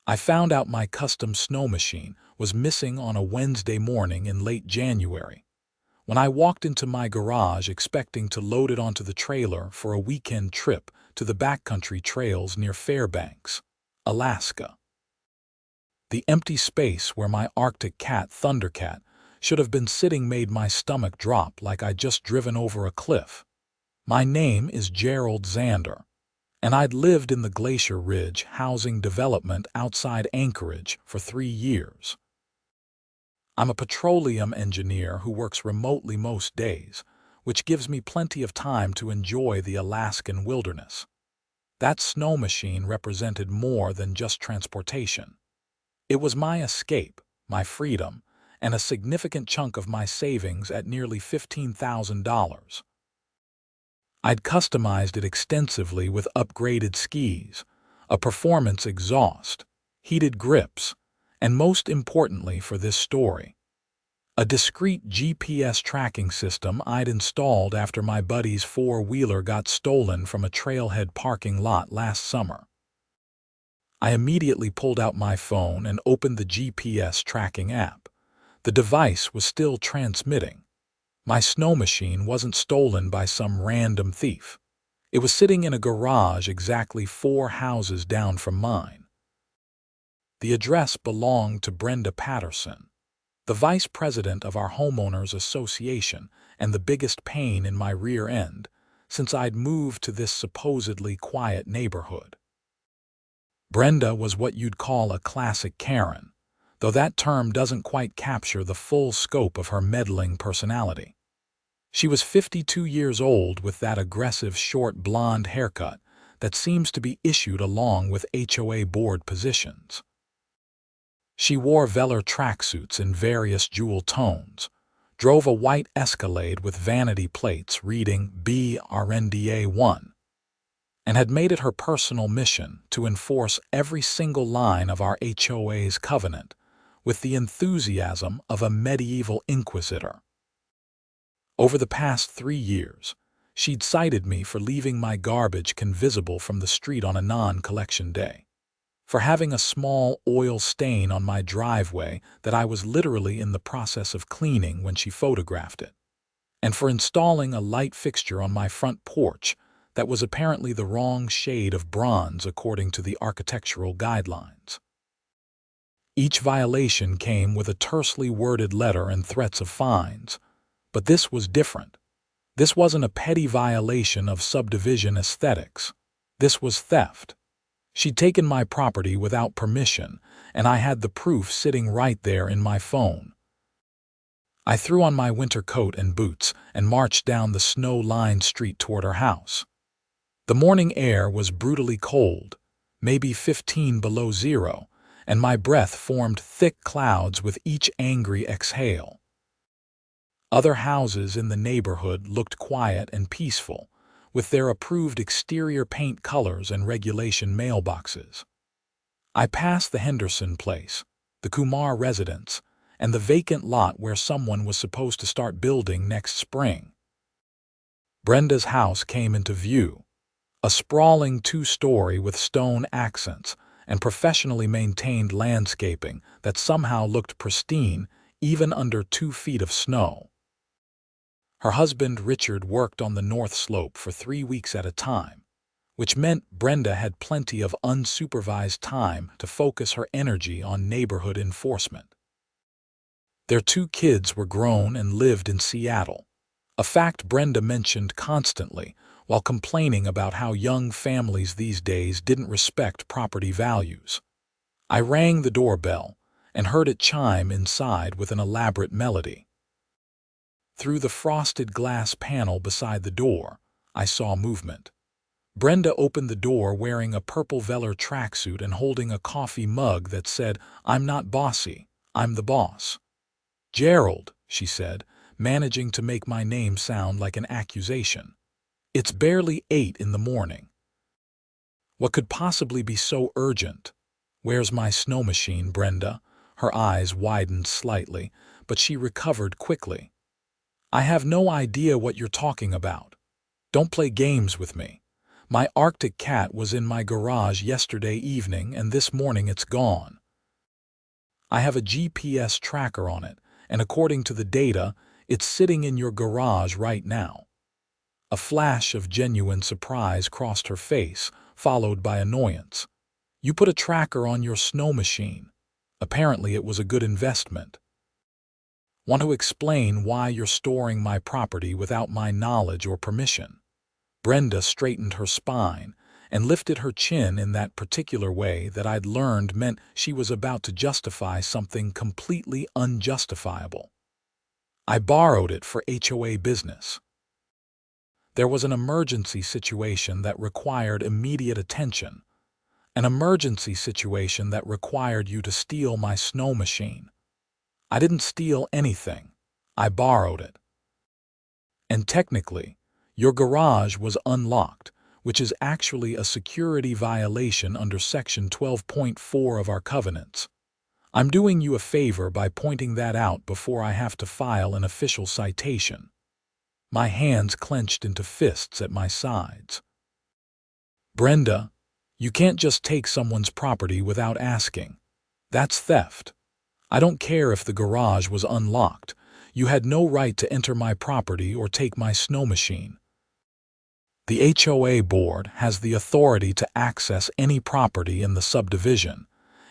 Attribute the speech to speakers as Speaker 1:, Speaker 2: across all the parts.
Speaker 1: I found out my custom snow machine was missing on a Wednesday morning in late January, when I walked into my garage expecting to load it onto the trailer for a weekend trip to the backcountry trails near Fairbanks, Alaska. The empty space where my Arctic cat, Thundercat, should have been sitting made my stomach drop like I'd just driven over a cliff. My name is Gerald Xander, and I'd lived in the Glacier Ridge housing development outside Anchorage for 3 years. I'm a petroleum engineer who works remotely most days, which gives me plenty of time to enjoy the Alaskan wilderness. That snow machine represented more than just transportation. It was my escape, my freedom, and a significant chunk of my savings at nearly $15,000. I'd customized it extensively with upgraded skis, a performance exhaust, heated grips, and most importantly for this story, a discrete GPS tracking system I'd installed after my buddy's four-wheeler got stolen from a trailhead parking lot last summer. I immediately pulled out my phone and opened the GPS tracking app. The device was still transmitting. My snow machine wasn't stolen by some random thief. It was sitting in a garage exactly 4 houses down from mine. The address belonged to Brenda Patterson, the vice president of our homeowners association and the biggest pain in my rear end since I'd moved to this supposedly quiet neighborhood. Brenda was what you'd call a classic Karen, though that term doesn't quite capture the full scope of her meddling personality. She was 52 years old with that aggressive short blonde haircut that seems to be issued along with HOA board positions. She wore velour tracksuits in various jewel tones, drove a white Escalade with vanity plates reading BRNDA 1, and had made it her personal mission to enforce every single line of our HOA's covenant with the enthusiasm of a medieval inquisitor. Over the past 3 years, she'd cited me for leaving my garbage invisible from the street on a non-collection day, for having a small oil stain on my driveway that I was literally in the process of cleaning when she photographed it, and for installing a light fixture on my front porch that was apparently the wrong shade of bronze according to the architectural guidelines. Each violation came with a tersely worded letter and threats of fines, but this was different. This wasn't a petty violation of subdivision aesthetics. This was theft. She'd taken my property without permission, and I had the proof sitting right there in my phone. I threw on my winter coat and boots and marched down the snow-lined street toward her house. The morning air was brutally cold, maybe 15 below zero, and my breath formed thick clouds with each angry exhale. Other houses in the neighborhood looked quiet and peaceful, with their approved exterior paint colors and regulation mailboxes. I passed the Henderson place, the Kumar residence, and the vacant lot where someone was supposed to start building next spring. Brenda's house came into view, a sprawling 2-story with stone accents and professionally maintained landscaping that somehow looked pristine even under 2 feet of snow. Her husband Richard worked on the North Slope for 3 weeks at a time, which meant Brenda had plenty of unsupervised time to focus her energy on neighborhood enforcement. Their 2 kids were grown and lived in Seattle, a fact Brenda mentioned constantly while complaining about how young families these days didn't respect property values. I rang the doorbell and heard it chime inside with an elaborate melody. Through the frosted glass panel beside the door, I saw movement. Brenda opened the door wearing a purple velour tracksuit and holding a coffee mug that said, "I'm not bossy, I'm the boss." "Gerald," she said, managing to make my name sound like an accusation. "It's barely 8 in the morning. What could possibly be so urgent? Where's my snow machine, Brenda?" Her eyes widened slightly, but she recovered quickly. "I have no idea what you're talking about. Don't play games with me. My Arctic cat was in my garage yesterday evening and this morning it's gone. I have a GPS tracker on it, and according to the data, it's sitting in your garage right now." A flash of genuine surprise crossed her face, followed by annoyance. "You put a tracker on your snow machine. Apparently it was a good investment. Want to explain why you're storing my property without my knowledge or permission?" Brenda straightened her spine and lifted her chin in that particular way that I'd learned meant she was about to justify something completely unjustifiable. "I borrowed it for HOA business. There was an emergency situation that required immediate attention. An emergency situation that required you to steal my snow machine. I didn't steal anything. I borrowed it. And technically, your garage was unlocked, which is actually a security violation under Section 12.4 of our covenants. I'm doing you a favor by pointing that out before I have to file an official citation." My hands clenched into fists at my sides. "Brenda, you can't just take someone's property without asking. That's theft. I don't care if the garage was unlocked. You had no right to enter my property or take my snow machine. The HOA board has the authority to access any property in the subdivision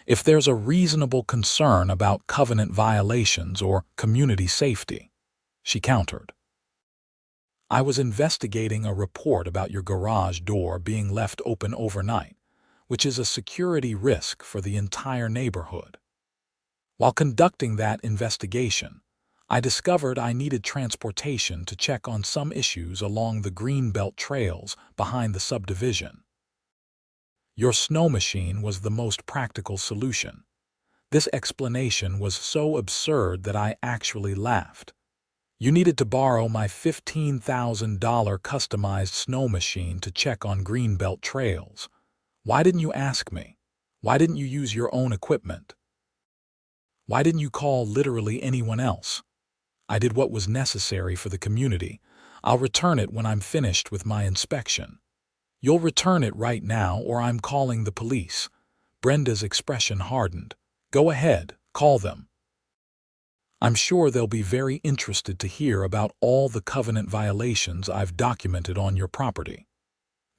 Speaker 1: if there's a reasonable concern about covenant violations or community safety," she countered. "I was investigating a report about your garage door being left open overnight, which is a security risk for the entire neighborhood. While conducting that investigation, I discovered I needed transportation to check on some issues along the greenbelt trails behind the subdivision. Your snow machine was the most practical solution. This explanation was so absurd that I actually laughed. You needed to borrow my $15,000 customized snow machine to check on greenbelt trails. Why didn't you ask me? Why didn't you use your own equipment? Why didn't you call literally anyone else? I did what was necessary for the community. I'll return it when I'm finished with my inspection." "You'll return it right now or I'm calling the police." Brenda's expression hardened. "Go ahead, call them. I'm sure they'll be very interested to hear about all the covenant violations I've documented on your property.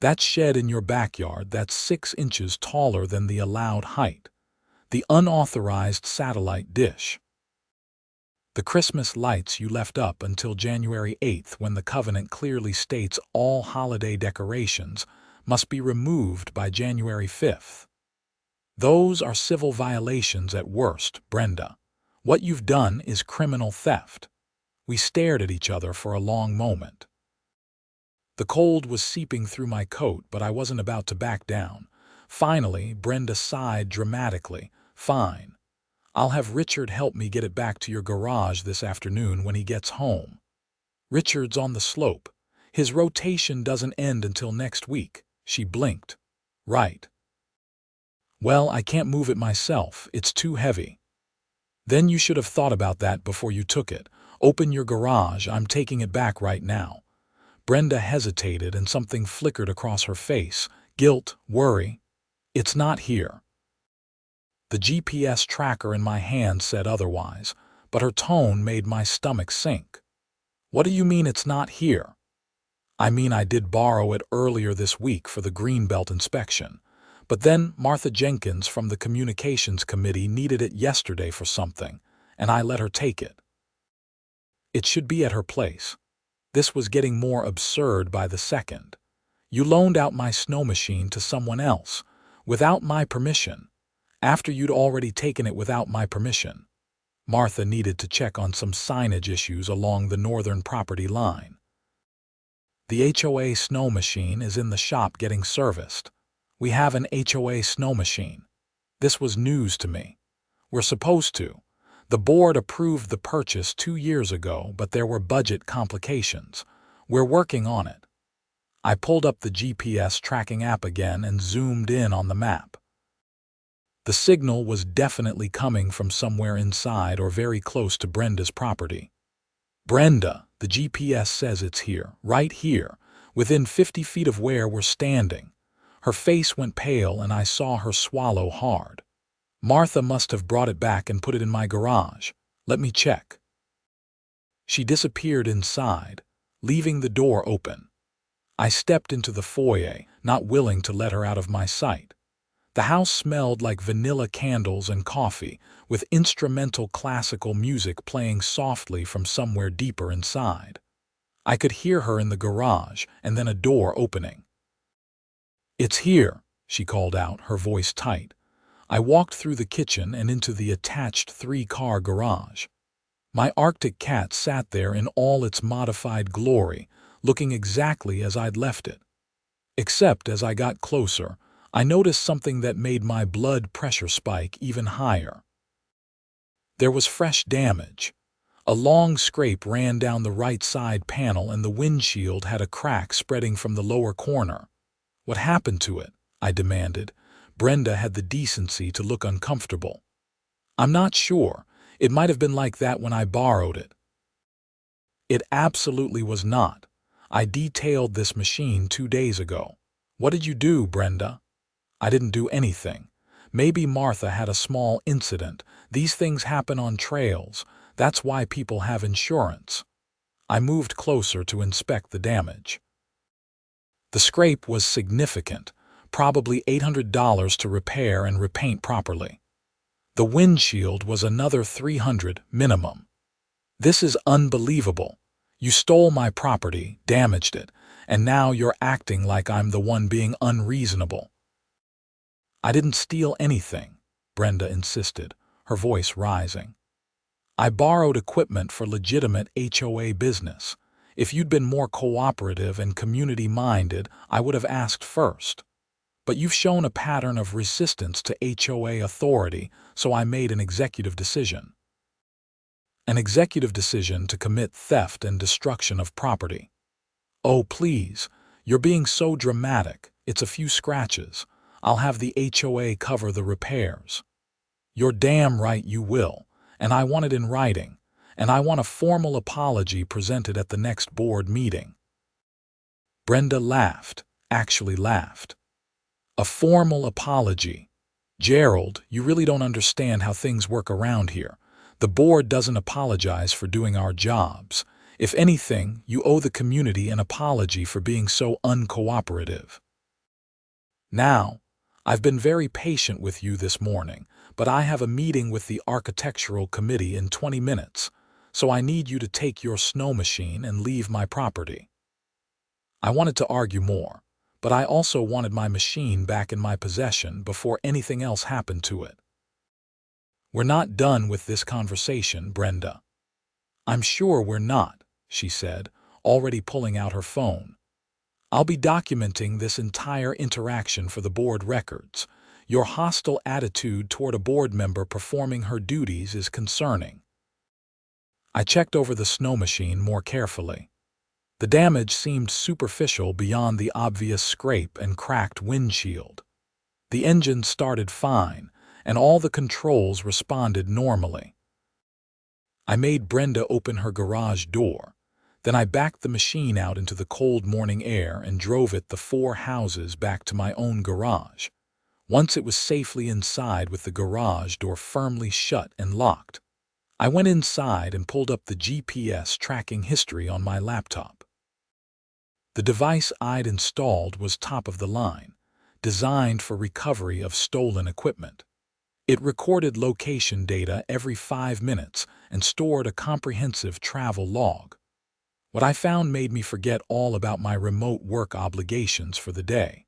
Speaker 1: That shed in your backyard that's 6 inches taller than the allowed height. The unauthorized satellite dish. The Christmas lights you left up until January 8th when the covenant clearly states all holiday decorations must be removed by January 5th. Those are civil violations at worst, Brenda. What you've done is criminal theft." We stared at each other for a long moment. The cold was seeping through my coat, but I wasn't about to back down. Finally, Brenda sighed dramatically. "Fine. I'll have Richard help me get it back to your garage this afternoon when he gets home. Richard's on the slope. His rotation doesn't end until next week." She blinked. "Right. Well, I can't move it myself. It's too heavy." "Then you should have thought about that before you took it. Open your garage. I'm taking it back right now." Brenda hesitated and something flickered across her face. Guilt, worry. "It's not here." The GPS tracker in my hand said otherwise, but her tone made my stomach sink. "What do you mean it's not here?" "I mean I did borrow it earlier this week for the greenbelt inspection, but then Martha Jenkins from the communications committee needed it yesterday for something, and I let her take it. It should be at her place." This was getting more absurd by the second. "You loaned out my snow machine to someone else, without my permission, after you'd already taken it without my permission. Martha needed to check on some signage issues along the northern property line. The HOA snow machine is in the shop getting serviced. We have an HOA snow machine. This was news to me. We're supposed to. The board approved the purchase 2 years ago, but there were budget complications. We're working on it." I pulled up the GPS tracking app again and zoomed in on the map. The signal was definitely coming from somewhere inside or very close to Brenda's property. "Brenda, the GPS says it's here, right here. within 50 feet of where we're standing. Her face went pale and I saw her swallow hard. Martha must have brought it back and put it in my garage. Let me check. She disappeared inside, leaving the door open. I stepped into the foyer, not willing to let her out of my sight. The house smelled like vanilla candles and coffee, with instrumental classical music playing softly from somewhere deeper inside. I could hear her in the garage and then a door opening. "It's here," she called out, her voice tight. I walked through the kitchen and into the attached 3-car garage. My Arctic cat sat there in all its modified glory, looking exactly as I'd left it. Except as I got closer, I noticed something that made my blood pressure spike even higher. There was fresh damage. A long scrape ran down the right side panel and the windshield had a crack spreading from the lower corner. "What happened to it?" I demanded. Brenda had the decency to look uncomfortable. "I'm not sure. It might have been like that when I borrowed it." It absolutely was not. I detailed this machine 2 days ago. "What did you do, Brenda?" "I didn't do anything. Maybe Martha had a small incident. These things happen on trails. That's why people have insurance." I moved closer to inspect the damage. The scrape was significant, probably $800 to repair and repaint properly. The windshield was another $300 minimum. "This is unbelievable. You stole my property, damaged it, and now you're acting like I'm the one being unreasonable." "I didn't steal anything," Brenda insisted, her voice rising. "I borrowed equipment for legitimate HOA business. If you'd been more cooperative and community-minded, I would have asked first. But you've shown a pattern of resistance to HOA authority, so I made an executive decision. An executive decision to commit theft and destruction of property." "Oh, please, you're being so dramatic. It's a few scratches. I'll have the HOA cover the repairs." "You're damn right you will, and I want it in writing, and I want a formal apology presented at the next board meeting." Brenda laughed, actually laughed. "A formal apology? Gerald, you really don't understand how things work around here. The board doesn't apologize for doing our jobs. If anything, you owe the community an apology for being so uncooperative." "Now, I've been very patient with you this morning, but I have a meeting with the architectural committee in 20 minutes, so I need you to take your snow machine and leave my property." I wanted to argue more, but I also wanted my machine back in my possession before anything else happened to it. "We're not done with this conversation, Brenda." "I'm sure we're not," she said, already pulling out her phone. "I'll be documenting this entire interaction for the board records. Your hostile attitude toward a board member performing her duties is concerning." I checked over the snow machine more carefully. The damage seemed superficial beyond the obvious scrape and cracked windshield. The engine started fine, and all the controls responded normally. I made Brenda open her garage door. Then I backed the machine out into the cold morning air and drove it the 4 houses back to my own garage. Once it was safely inside with the garage door firmly shut and locked, I went inside and pulled up the GPS tracking history on my laptop. The device I'd installed was top of the line, designed for recovery of stolen equipment. It recorded location data every 5 minutes and stored a comprehensive travel log. What I found made me forget all about my remote work obligations for the day.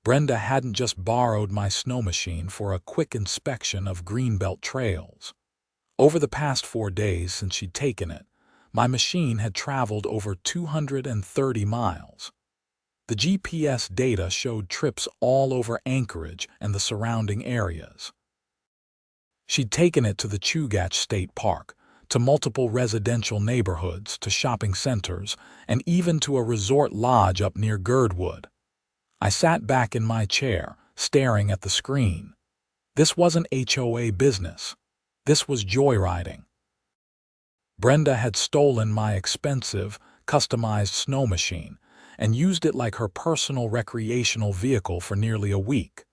Speaker 1: Brenda hadn't just borrowed my snow machine for a quick inspection of Greenbelt trails. Over the past 4 days since she'd taken it, my machine had traveled over 230 miles. The GPS data showed trips all over Anchorage and the surrounding areas. She'd taken it to the Chugach State Park, to multiple residential neighborhoods, to shopping centers, and even to a resort lodge up near Girdwood. I sat back in my chair, staring at the screen. This wasn't HOA business. This was joyriding. Brenda had stolen my expensive, customized snow machine, and used it like her personal recreational vehicle for nearly a week.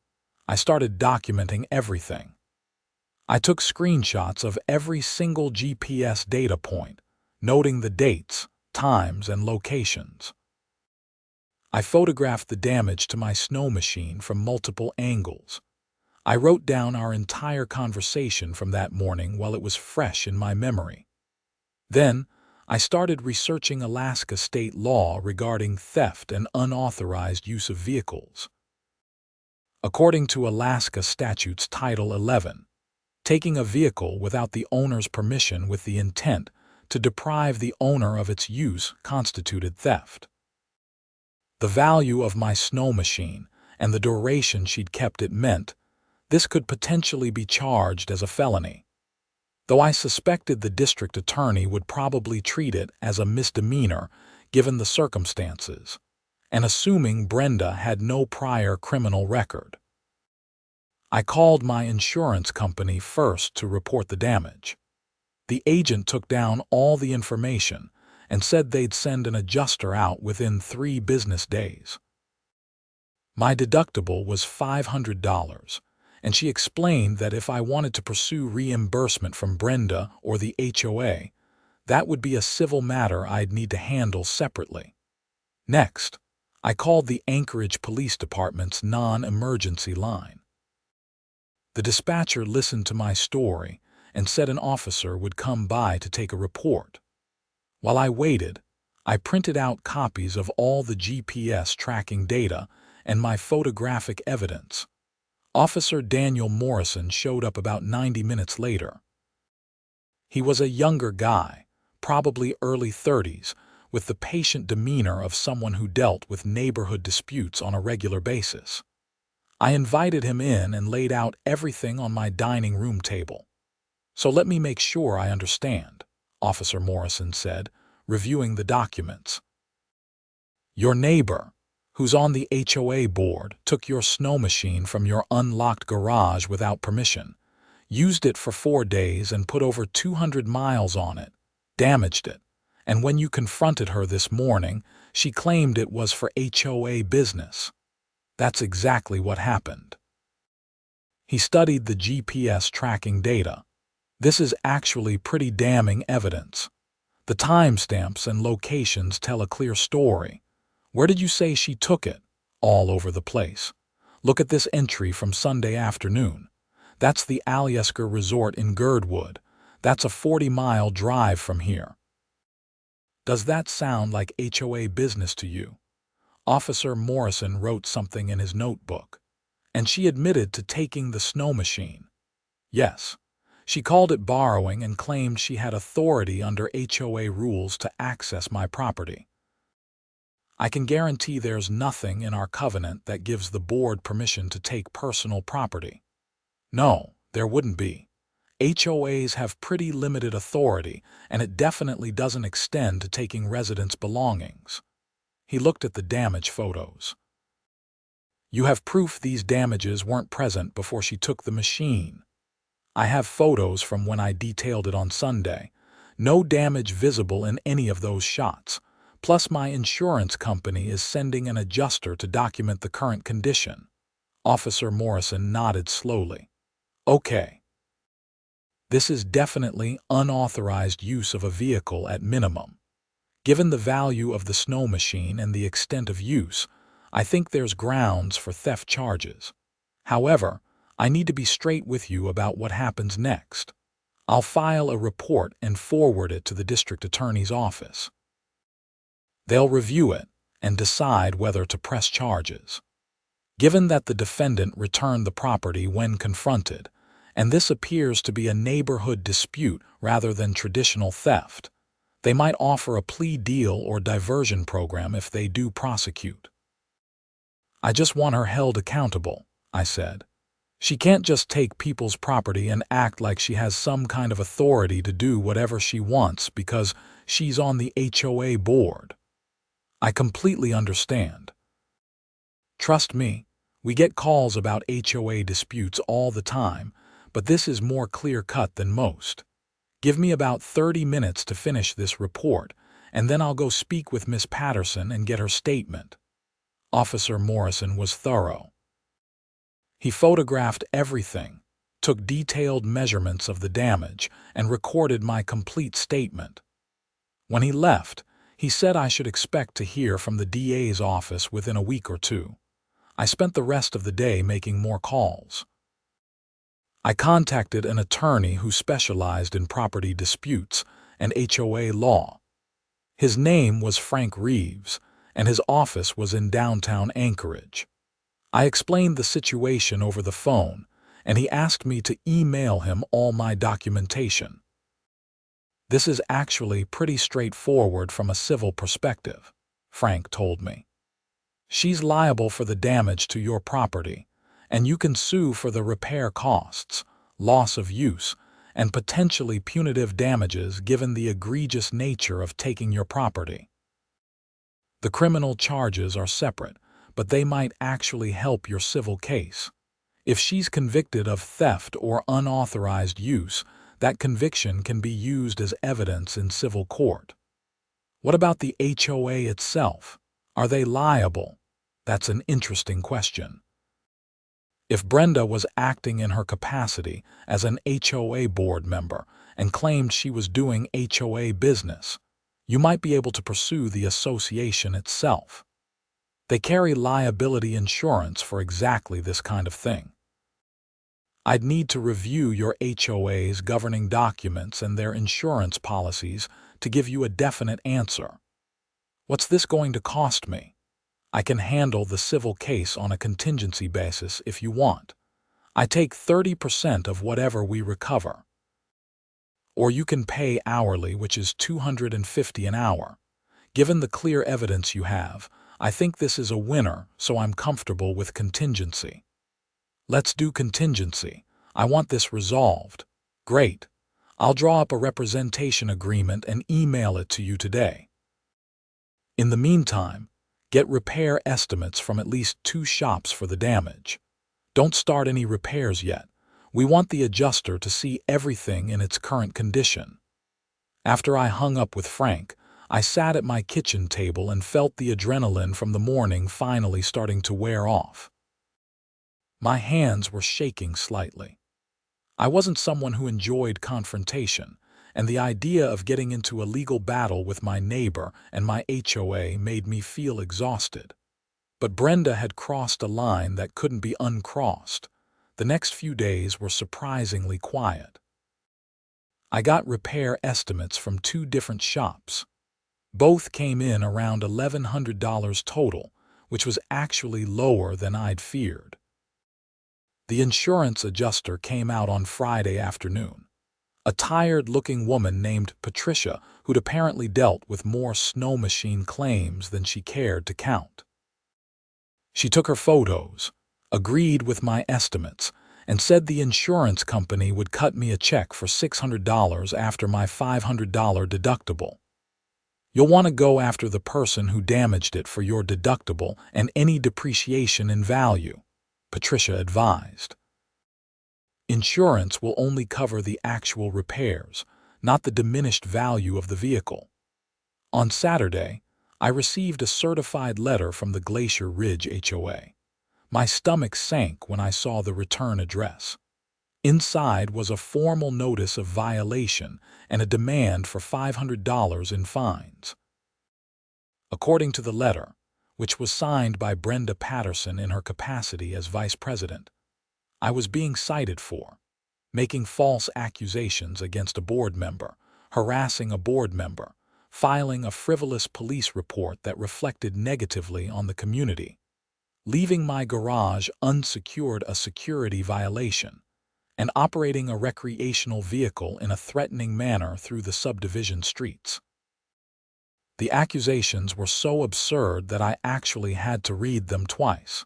Speaker 1: I started documenting everything. I took screenshots of every single GPS data point, noting the dates, times, and locations. I photographed the damage to my snow machine from multiple angles. I wrote down our entire conversation from that morning while it was fresh in my memory. Then, I started researching Alaska state law regarding theft and unauthorized use of vehicles. According to Alaska Statutes Title 11, taking a vehicle without the owner's permission with the intent to deprive the owner of its use constituted theft. The value of my snow machine and the duration she'd kept it meant this could potentially be charged as a felony. Though I suspected the district attorney would probably treat it as a misdemeanor given the circumstances, and assuming Brenda had no prior criminal record. I called my insurance company first to report the damage. The agent took down all the information and said they'd send an adjuster out within 3 business days. My deductible was $500, and she explained that if I wanted to pursue reimbursement from Brenda or the HOA, that would be a civil matter I'd need to handle separately. Next, I called the Anchorage Police Department's non-emergency line. The dispatcher listened to my story and said an officer would come by to take a report. While I waited, I printed out copies of all the GPS tracking data and my photographic evidence. Officer Daniel Morrison showed up about 90 minutes later. He was a younger guy, probably early 30s, with the patient demeanor of someone who dealt with neighborhood disputes on a regular basis. I invited him in and laid out everything on my dining room table. "So let me make sure I understand," Officer Morrison said, reviewing the documents. "Your neighbor, who's on the HOA board, took your snow machine from your unlocked garage without permission, used it for 4 days and put over 200 miles on it, damaged it, and when you confronted her this morning, she claimed it was for HOA business. That's exactly what happened." He studied the GPS tracking data. "This is actually pretty damning evidence. The timestamps and locations tell a clear story. Where did you say she took it? All over the place. Look at this entry from Sunday afternoon. That's the Alyesker Resort in Girdwood. That's a 40-mile drive from here. Does that sound like HOA business to you?" Officer Morrison wrote something in his notebook. "And she admitted to taking the snow machine." "Yes. She called it borrowing and claimed she had authority under HOA rules to access my property." "I can guarantee there's nothing in our covenant that gives the board permission to take personal property." "No, there wouldn't be. HOAs have pretty limited authority, and it definitely doesn't extend to taking residents' belongings." He looked at the damage photos. "You have proof these damages weren't present before she took the machine." "I have photos from when I detailed it on Sunday. No damage visible in any of those shots. Plus my insurance company is sending an adjuster to document the current condition." Officer Morrison nodded slowly. "Okay. This is definitely unauthorized use of a vehicle at minimum. Given the value of the snow machine and the extent of use, I think there's grounds for theft charges. However, I need to be straight with you about what happens next. I'll file a report and forward it to the district attorney's office. They'll review it and decide whether to press charges. Given that the defendant returned the property when confronted, and this appears to be a neighborhood dispute rather than traditional theft, they might offer a plea deal or diversion program if they do prosecute." "I just want her held accountable," I said. "She can't just take people's property and act like she has some kind of authority to do whatever she wants because she's on the HOA board." "I completely understand. Trust me, we get calls about HOA disputes all the time, but this is more clear-cut than most. Give me about 30 minutes to finish this report, and then I'll go speak with Miss Patterson and get her statement." Officer Morrison was thorough. He photographed everything, took detailed measurements of the damage, and recorded my complete statement. When he left, he said I should expect to hear from the DA's office within a week or two. I spent the rest of the day making more calls. I contacted an attorney who specialized in property disputes and HOA law. His name was Frank Reeves, and his office was in downtown Anchorage. I explained the situation over the phone, and he asked me to email him all my documentation. "This is actually pretty straightforward from a civil perspective," Frank told me. "She's liable for the damage to your property, and you can sue for the repair costs, loss of use, and potentially punitive damages given the egregious nature of taking your property. The criminal charges are separate, but they might actually help your civil case. If she's convicted of theft or unauthorized use, that conviction can be used as evidence in civil court. What about the HOA itself? Are they liable? That's an interesting question. If Brenda was acting in her capacity as an HOA board member and claimed she was doing HOA business, you might be able to pursue the association itself. They carry liability insurance for exactly this kind of thing. I'd need to review your HOA's governing documents and their insurance policies to give you a definite answer. What's this going to cost me? I can handle the civil case on a contingency basis if you want. I take 30% of whatever we recover. Or you can pay hourly, which is $250 an hour. Given the clear evidence you have, I think this is a winner, so I'm comfortable with contingency." "Let's do contingency. I want this resolved." "Great. I'll draw up a representation agreement and email it to you today. In the meantime, get repair estimates from at least 2 shops for the damage. Don't start any repairs yet. We want the adjuster to see everything in its current condition." After I hung up with Frank, I sat at my kitchen table and felt the adrenaline from the morning finally starting to wear off. My hands were shaking slightly. I wasn't someone who enjoyed confrontation, and the idea of getting into a legal battle with my neighbor and my HOA made me feel exhausted. But Brenda had crossed a line that couldn't be uncrossed. The next few days were surprisingly quiet. I got repair estimates from 2 different shops. Both came in around $1,100 total, which was actually lower than I'd feared. The insurance adjuster came out on Friday afternoon. A tired-looking woman named Patricia who'd apparently dealt with more Snowmachine claims than she cared to count. She took her photos, agreed with my estimates, and said the insurance company would cut me a check for $600 after my $500 deductible. "You'll want to go after the person who damaged it for your deductible and any depreciation in value," Patricia advised. "Insurance will only cover the actual repairs, not the diminished value of the vehicle." On Saturday, I received a certified letter from the Glacier Ridge HOA. My stomach sank when I saw the return address. Inside was a formal notice of violation and a demand for $500 in fines. According to the letter, which was signed by Brenda Patterson in her capacity as vice president, I was being cited for making false accusations against a board member, harassing a board member, filing a frivolous police report that reflected negatively on the community, leaving my garage unsecured, a security violation, and operating a recreational vehicle in a threatening manner through the subdivision streets. The accusations were so absurd that I actually had to read them twice.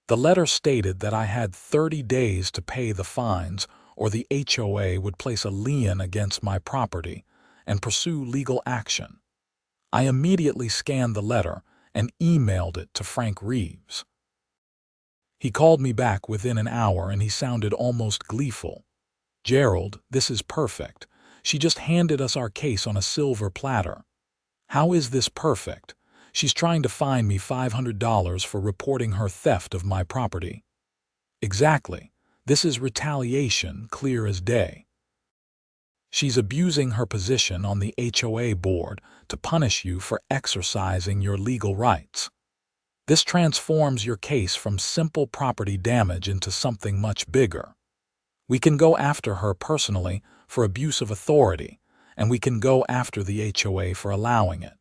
Speaker 1: The letter stated that I had 30 days to pay the fines or the HOA would place a lien against my property and pursue legal action. I immediately scanned the letter and emailed it to Frank Reeves. He called me back within an hour and he sounded almost gleeful. "Gerald, this is perfect. She just handed us our case on a silver platter. How is this perfect? She's trying to fine me $500 for reporting her theft of my property. Exactly. This is retaliation, clear as day. She's abusing her position on the HOA board to punish you for exercising your legal rights. This transforms your case from simple property damage into something much bigger. We can go after her personally for abuse of authority, and we can go after the HOA for allowing it.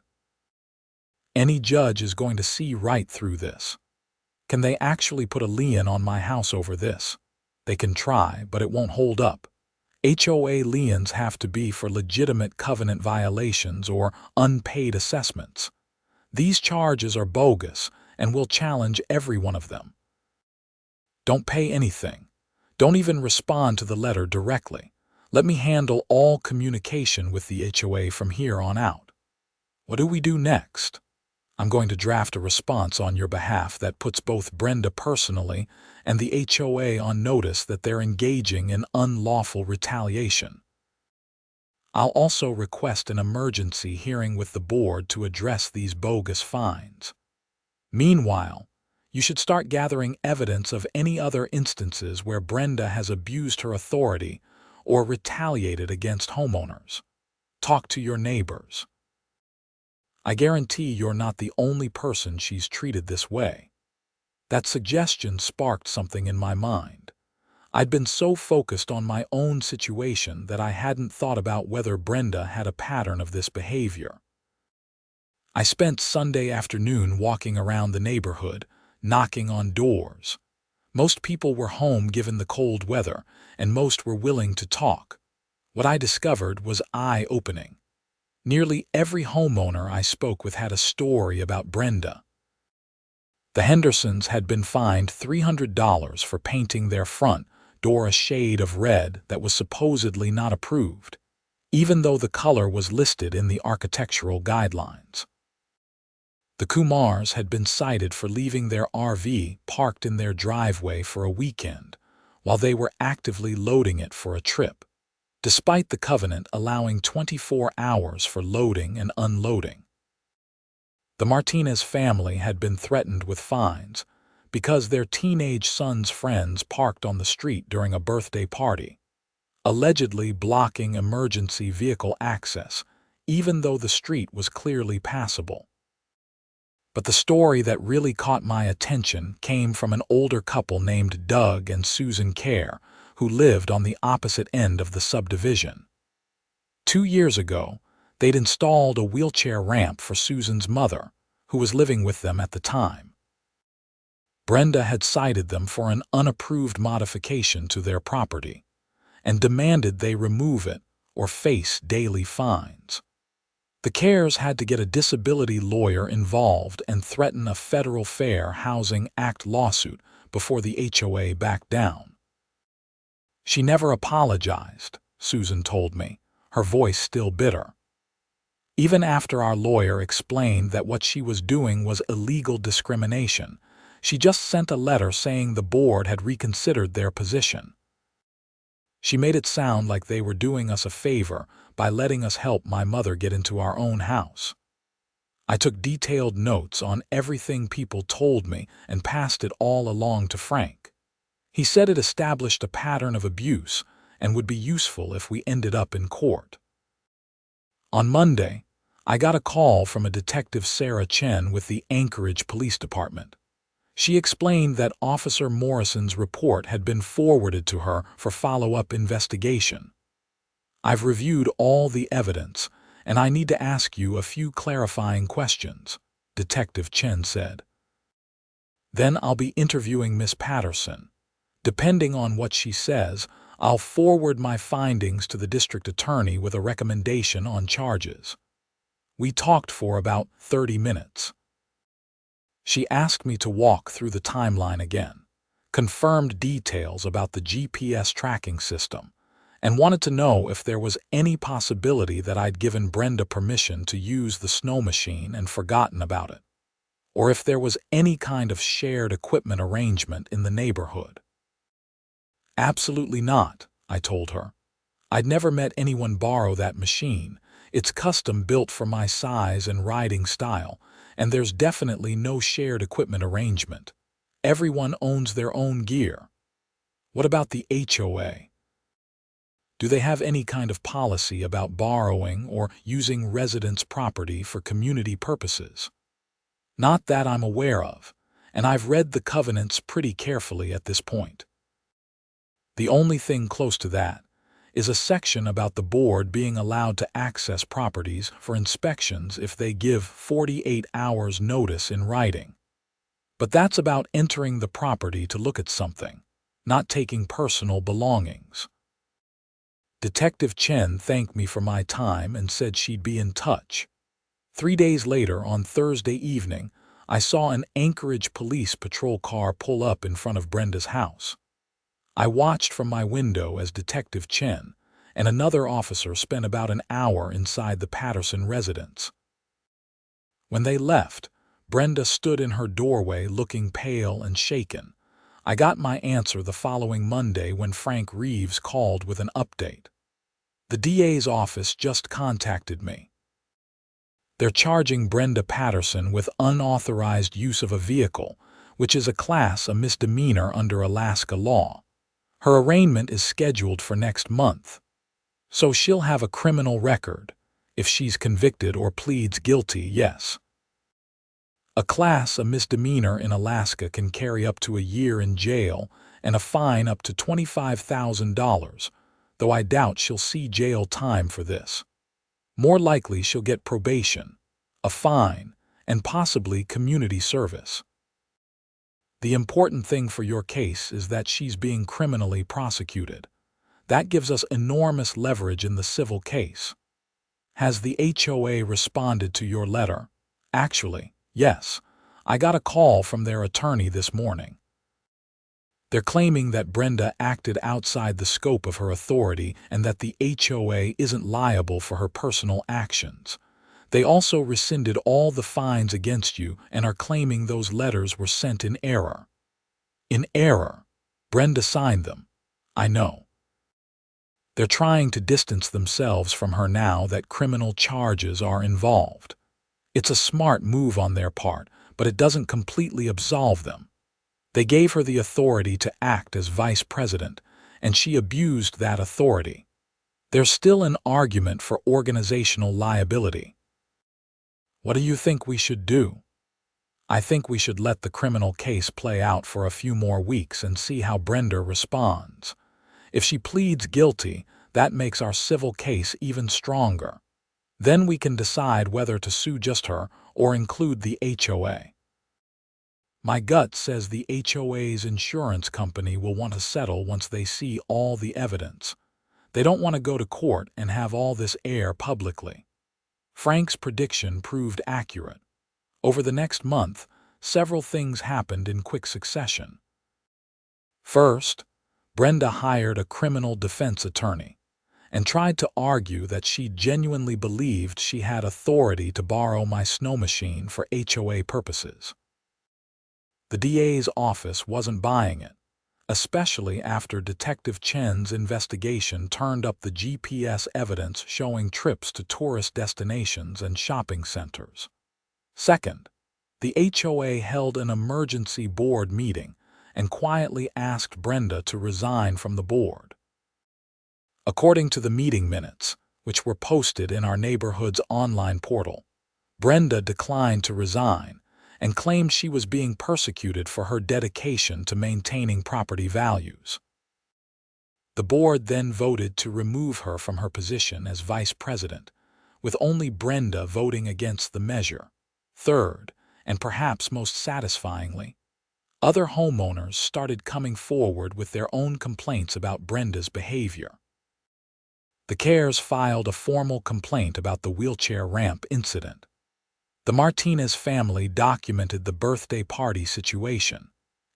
Speaker 1: Any judge is going to see right through this. Can they actually put a lien on my house over this? They can try, but it won't hold up. HOA liens have to be for legitimate covenant violations or unpaid assessments. These charges are bogus, and we'll challenge every one of them. Don't pay anything. Don't even respond to the letter directly. Let me handle all communication with the HOA from here on out. What do we do next? I'm going to draft a response on your behalf that puts both Brenda personally and the HOA on notice that they're engaging in unlawful retaliation. I'll also request an emergency hearing with the board to address these bogus fines. Meanwhile, you should start gathering evidence of any other instances where Brenda has abused her authority or retaliated against homeowners. Talk to your neighbors. I guarantee you're not the only person she's treated this way. That suggestion sparked something in my mind. I'd been so focused on my own situation that I hadn't thought about whether Brenda had a pattern of this behavior. I spent Sunday afternoon walking around the neighborhood, knocking on doors. Most people were home given the cold weather, and most were willing to talk. What I discovered was eye-opening. Nearly every homeowner I spoke with had a story about Brenda. The Hendersons had been fined $300 for painting their front door a shade of red that was supposedly not approved, even though the color was listed in the architectural guidelines. The Kumars had been cited for leaving their RV parked in their driveway for a weekend while they were actively loading it for a trip, despite the covenant allowing 24 hours for loading and unloading. The Martinez family had been threatened with fines because their teenage son's friends parked on the street during a birthday party, allegedly blocking emergency vehicle access, even though the street was clearly passable. But the story that really caught my attention came from an older couple named Doug and Susan Kerr, who lived on the opposite end of the subdivision. 2 years ago, they'd installed a wheelchair ramp for Susan's mother, who was living with them at the time. Brenda had cited them for an unapproved modification to their property and demanded they remove it or face daily fines. The Kerrs had to get a disability lawyer involved and threaten a federal Fair Housing Act lawsuit before the HOA backed down. She never apologized, Susan told me, her voice still bitter. Even after our lawyer explained that what she was doing was illegal discrimination, she just sent a letter saying the board had reconsidered their position. She made it sound like they were doing us a favor by letting us help my mother get into our own house. I took detailed notes on everything people told me and passed it all along to Frank. He said it established a pattern of abuse and would be useful if we ended up in court. On Monday, I got a call from a Detective Sarah Chen with the Anchorage Police Department. She explained that Officer Morrison's report had been forwarded to her for follow-up investigation. I've reviewed all the evidence, and I need to ask you a few clarifying questions, Detective Chen said. Then I'll be interviewing Miss Patterson. Depending on what she says, I'll forward my findings to the district attorney with a recommendation on charges. We talked for about 30 minutes. She asked me to walk through the timeline again, confirmed details about the GPS tracking system, and wanted to know if there was any possibility that I'd given Brenda permission to use the Snowmachine and forgotten about it, or if there was any kind of shared equipment arrangement in the neighborhood. Absolutely not, I told her. I'd never met anyone borrow that machine, It's custom built for my size and riding style, and there's definitely no shared equipment arrangement. Everyone owns their own gear. What about the HOA? Do they have any kind of policy about borrowing or using residents' property for community purposes? Not that I'm aware of, and I've read the covenants pretty carefully at this point. The only thing close to that is a section about the board being allowed to access properties for inspections if they give 48 hours notice in writing. But that's about entering the property to look at something, not taking personal belongings. Detective Chen thanked me for my time and said she'd be in touch. 3 days later, on Thursday evening, I saw an Anchorage police patrol car pull up in front of Brenda's house. I watched from my window as Detective Chen and another officer spent about an hour inside the Patterson residence. When they left, Brenda stood in her doorway looking pale and shaken. I got my answer the following Monday when Frank Reeves called with an update. The DA's office just contacted me. They're charging Brenda Patterson with unauthorized use of a vehicle, which is a misdemeanor under Alaska law. Her arraignment is scheduled for next month, so she'll have a criminal record if she's convicted or pleads guilty, yes. A misdemeanor in Alaska can carry up to a year in jail and a fine up to $25,000, though I doubt she'll see jail time for this. More likely she'll get probation, a fine, and possibly community service. The important thing for your case is that she's being criminally prosecuted. That gives us enormous leverage in the civil case. Has the HOA responded to your letter? Actually, yes. I got a call from their attorney this morning. They're claiming that Brenda acted outside the scope of her authority and that the HOA isn't liable for her personal actions. They also rescinded all the fines against you and are claiming those letters were sent in error. In error? Brenda signed them. I know. They're trying to distance themselves from her now that criminal charges are involved. It's a smart move on their part, but it doesn't completely absolve them. They gave her the authority to act as vice president, and she abused that authority. There's still an argument for organizational liability. What do you think we should do? I think we should let the criminal case play out for a few more weeks and see how Brenda responds. If she pleads guilty, that makes our civil case even stronger. Then we can decide whether to sue just her or include the HOA. My gut says the HOA's insurance company will want to settle once they see all the evidence. They don't want to go to court and have all this air publicly. Frank's prediction proved accurate. Over the next month, several things happened in quick succession. First, Brenda hired a criminal defense attorney and tried to argue that she genuinely believed she had authority to borrow my Snowmachine for HOA purposes. The DA's office wasn't buying it, especially after Detective Chen's investigation turned up the GPS evidence showing trips to tourist destinations and shopping centers. Second, the HOA held an emergency board meeting and quietly asked Brenda to resign from the board. According to the meeting minutes, which were posted in our neighborhood's online portal, Brenda declined to resign and claimed she was being persecuted for her dedication to maintaining property values. The board then voted to remove her from her position as vice president, with only Brenda voting against the measure. Third, and perhaps most satisfyingly, other homeowners started coming forward with their own complaints about Brenda's behavior. The Cares filed a formal complaint about the wheelchair ramp incident. The Martinez family documented the birthday party situation.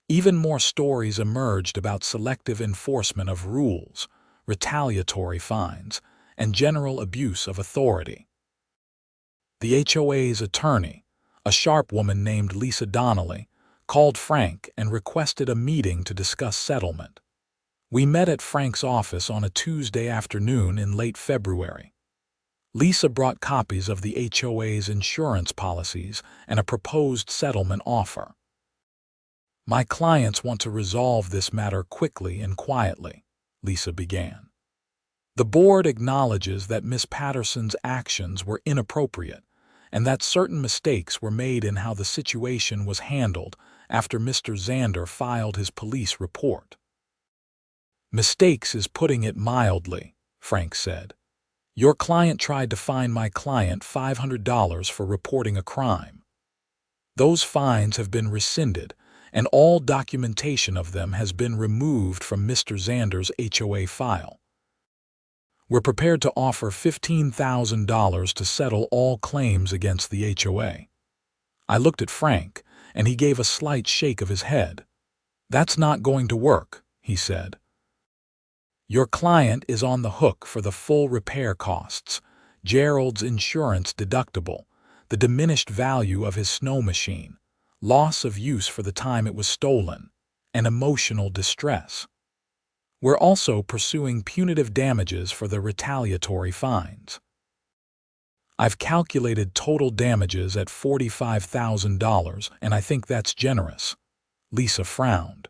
Speaker 1: Even more stories emerged about selective enforcement of rules, retaliatory fines, and general abuse of authority. The HOA's attorney, a sharp woman named Lisa Donnelly, called Frank and requested a meeting to discuss settlement. We met at Frank's office on a Tuesday afternoon in late February. Lisa brought copies of the HOA's insurance policies and a proposed settlement offer. "My clients want to resolve this matter quickly and quietly," Lisa began. "The board acknowledges that Miss Patterson's actions were inappropriate and that certain mistakes were made in how the situation was handled after Mr. Xander filed his police report." "Mistakes is putting it mildly," Frank said. "Your client tried to fine my client $500 for reporting a crime. Those fines have been rescinded, and all documentation of them has been removed from Mr. Xander's HOA file. We're prepared to offer $15,000 to settle all claims against the HOA." I looked at Frank, and he gave a slight shake of his head. "That's not going to work," he said. "Your client is on the hook for the full repair costs, Gerald's insurance deductible, the diminished value of his snow machine, loss of use for the time it was stolen, and emotional distress. We're also pursuing punitive damages for the retaliatory fines. I've calculated total damages at $45,000, and I think that's generous." Lisa frowned.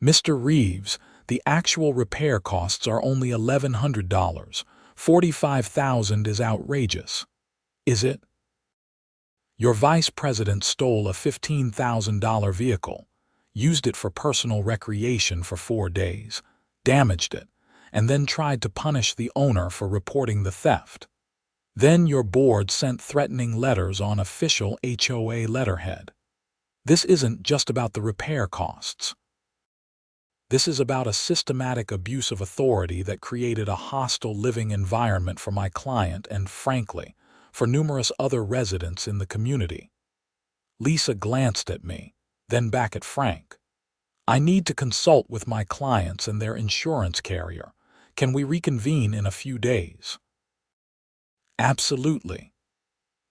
Speaker 1: "Mr. Reeves, the actual repair costs are only $1,100. $45,000 is outrageous." "Is it?" "Your vice president stole a $15,000 vehicle, used it for personal recreation for 4 days, damaged it, and then tried to punish the owner for reporting the theft. Then your board sent threatening letters on official HOA letterhead. This isn't just about the repair costs. This is about a systematic abuse of authority that created a hostile living environment for my client and, frankly, for numerous other residents in the community." Lisa glanced at me, then back at Frank. "I need to consult with my clients and their insurance carrier. Can we reconvene in a few days?" "Absolutely.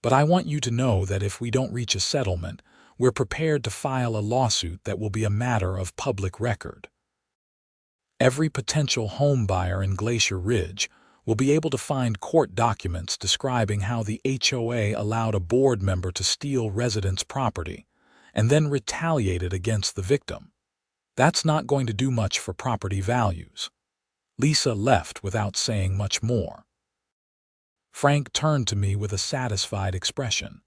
Speaker 1: But I want you to know that if we don't reach a settlement, we're prepared to file a lawsuit that will be a matter of public record. Every potential home buyer in Glacier Ridge will be able to find court documents describing how the HOA allowed a board member to steal residents' property and then retaliated against the victim. That's not going to do much for property values." Lisa left without saying much more. Frank turned to me with a satisfied expression.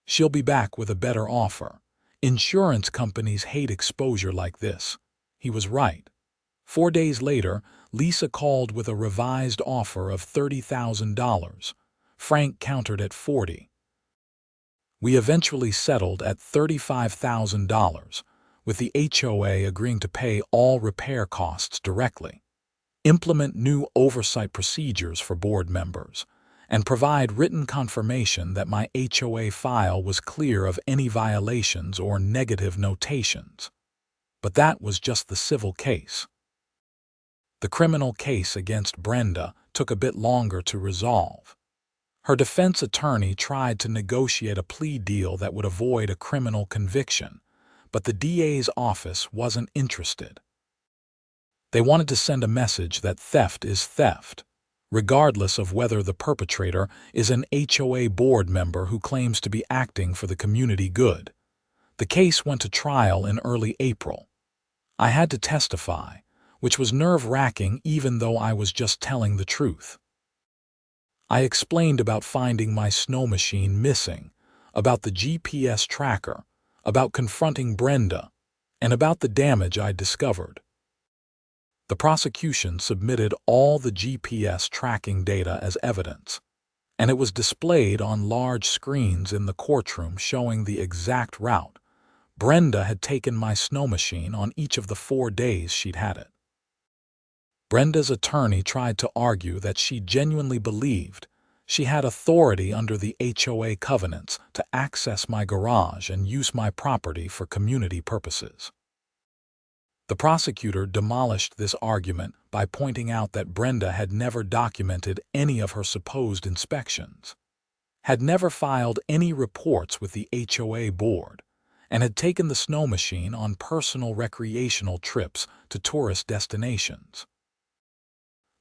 Speaker 1: "She'll be back with a better offer. Insurance companies hate exposure like this." He was right. 4 days later, Lisa called with a revised offer of $30,000. Frank countered at $40,000. We eventually settled at $35,000, with the HOA agreeing to pay all repair costs directly, implement new oversight procedures for board members, and provide written confirmation that my HOA file was clear of any violations or negative notations. But that was just the civil case. The criminal case against Brenda took a bit longer to resolve. Her defense attorney tried to negotiate a plea deal that would avoid a criminal conviction, but the DA's office wasn't interested. They wanted to send a message that theft is theft, regardless of whether the perpetrator is an HOA board member who claims to be acting for the community good. The case went to trial in early April. I had to testify, which was nerve-wracking even though I was just telling the truth. I explained about finding my snow machine missing, about the GPS tracker, about confronting Brenda, and about the damage I'd discovered. The prosecution submitted all the GPS tracking data as evidence, and it was displayed on large screens in the courtroom showing the exact route Brenda had taken my snow machine on each of the 4 days she'd had it. Brenda's attorney tried to argue that she genuinely believed she had authority under the HOA covenants to access my garage and use my property for community purposes. The prosecutor demolished this argument by pointing out that Brenda had never documented any of her supposed inspections, had never filed any reports with the HOA board, and had taken the snow machine on personal recreational trips to tourist destinations.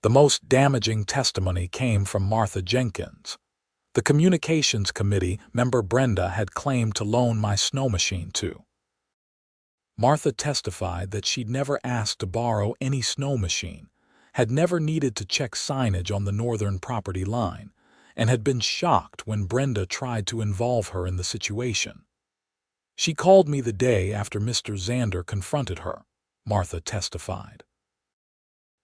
Speaker 1: The most damaging testimony came from Martha Jenkins, The communications committee member Brenda had claimed to loan my Snowmachine to. Martha testified that she'd never asked to borrow any Snowmachine, had never needed to check signage on the northern property line, and had been shocked when Brenda tried to involve her in the situation. She called me the day after Mr. Xander confronted her, Martha testified.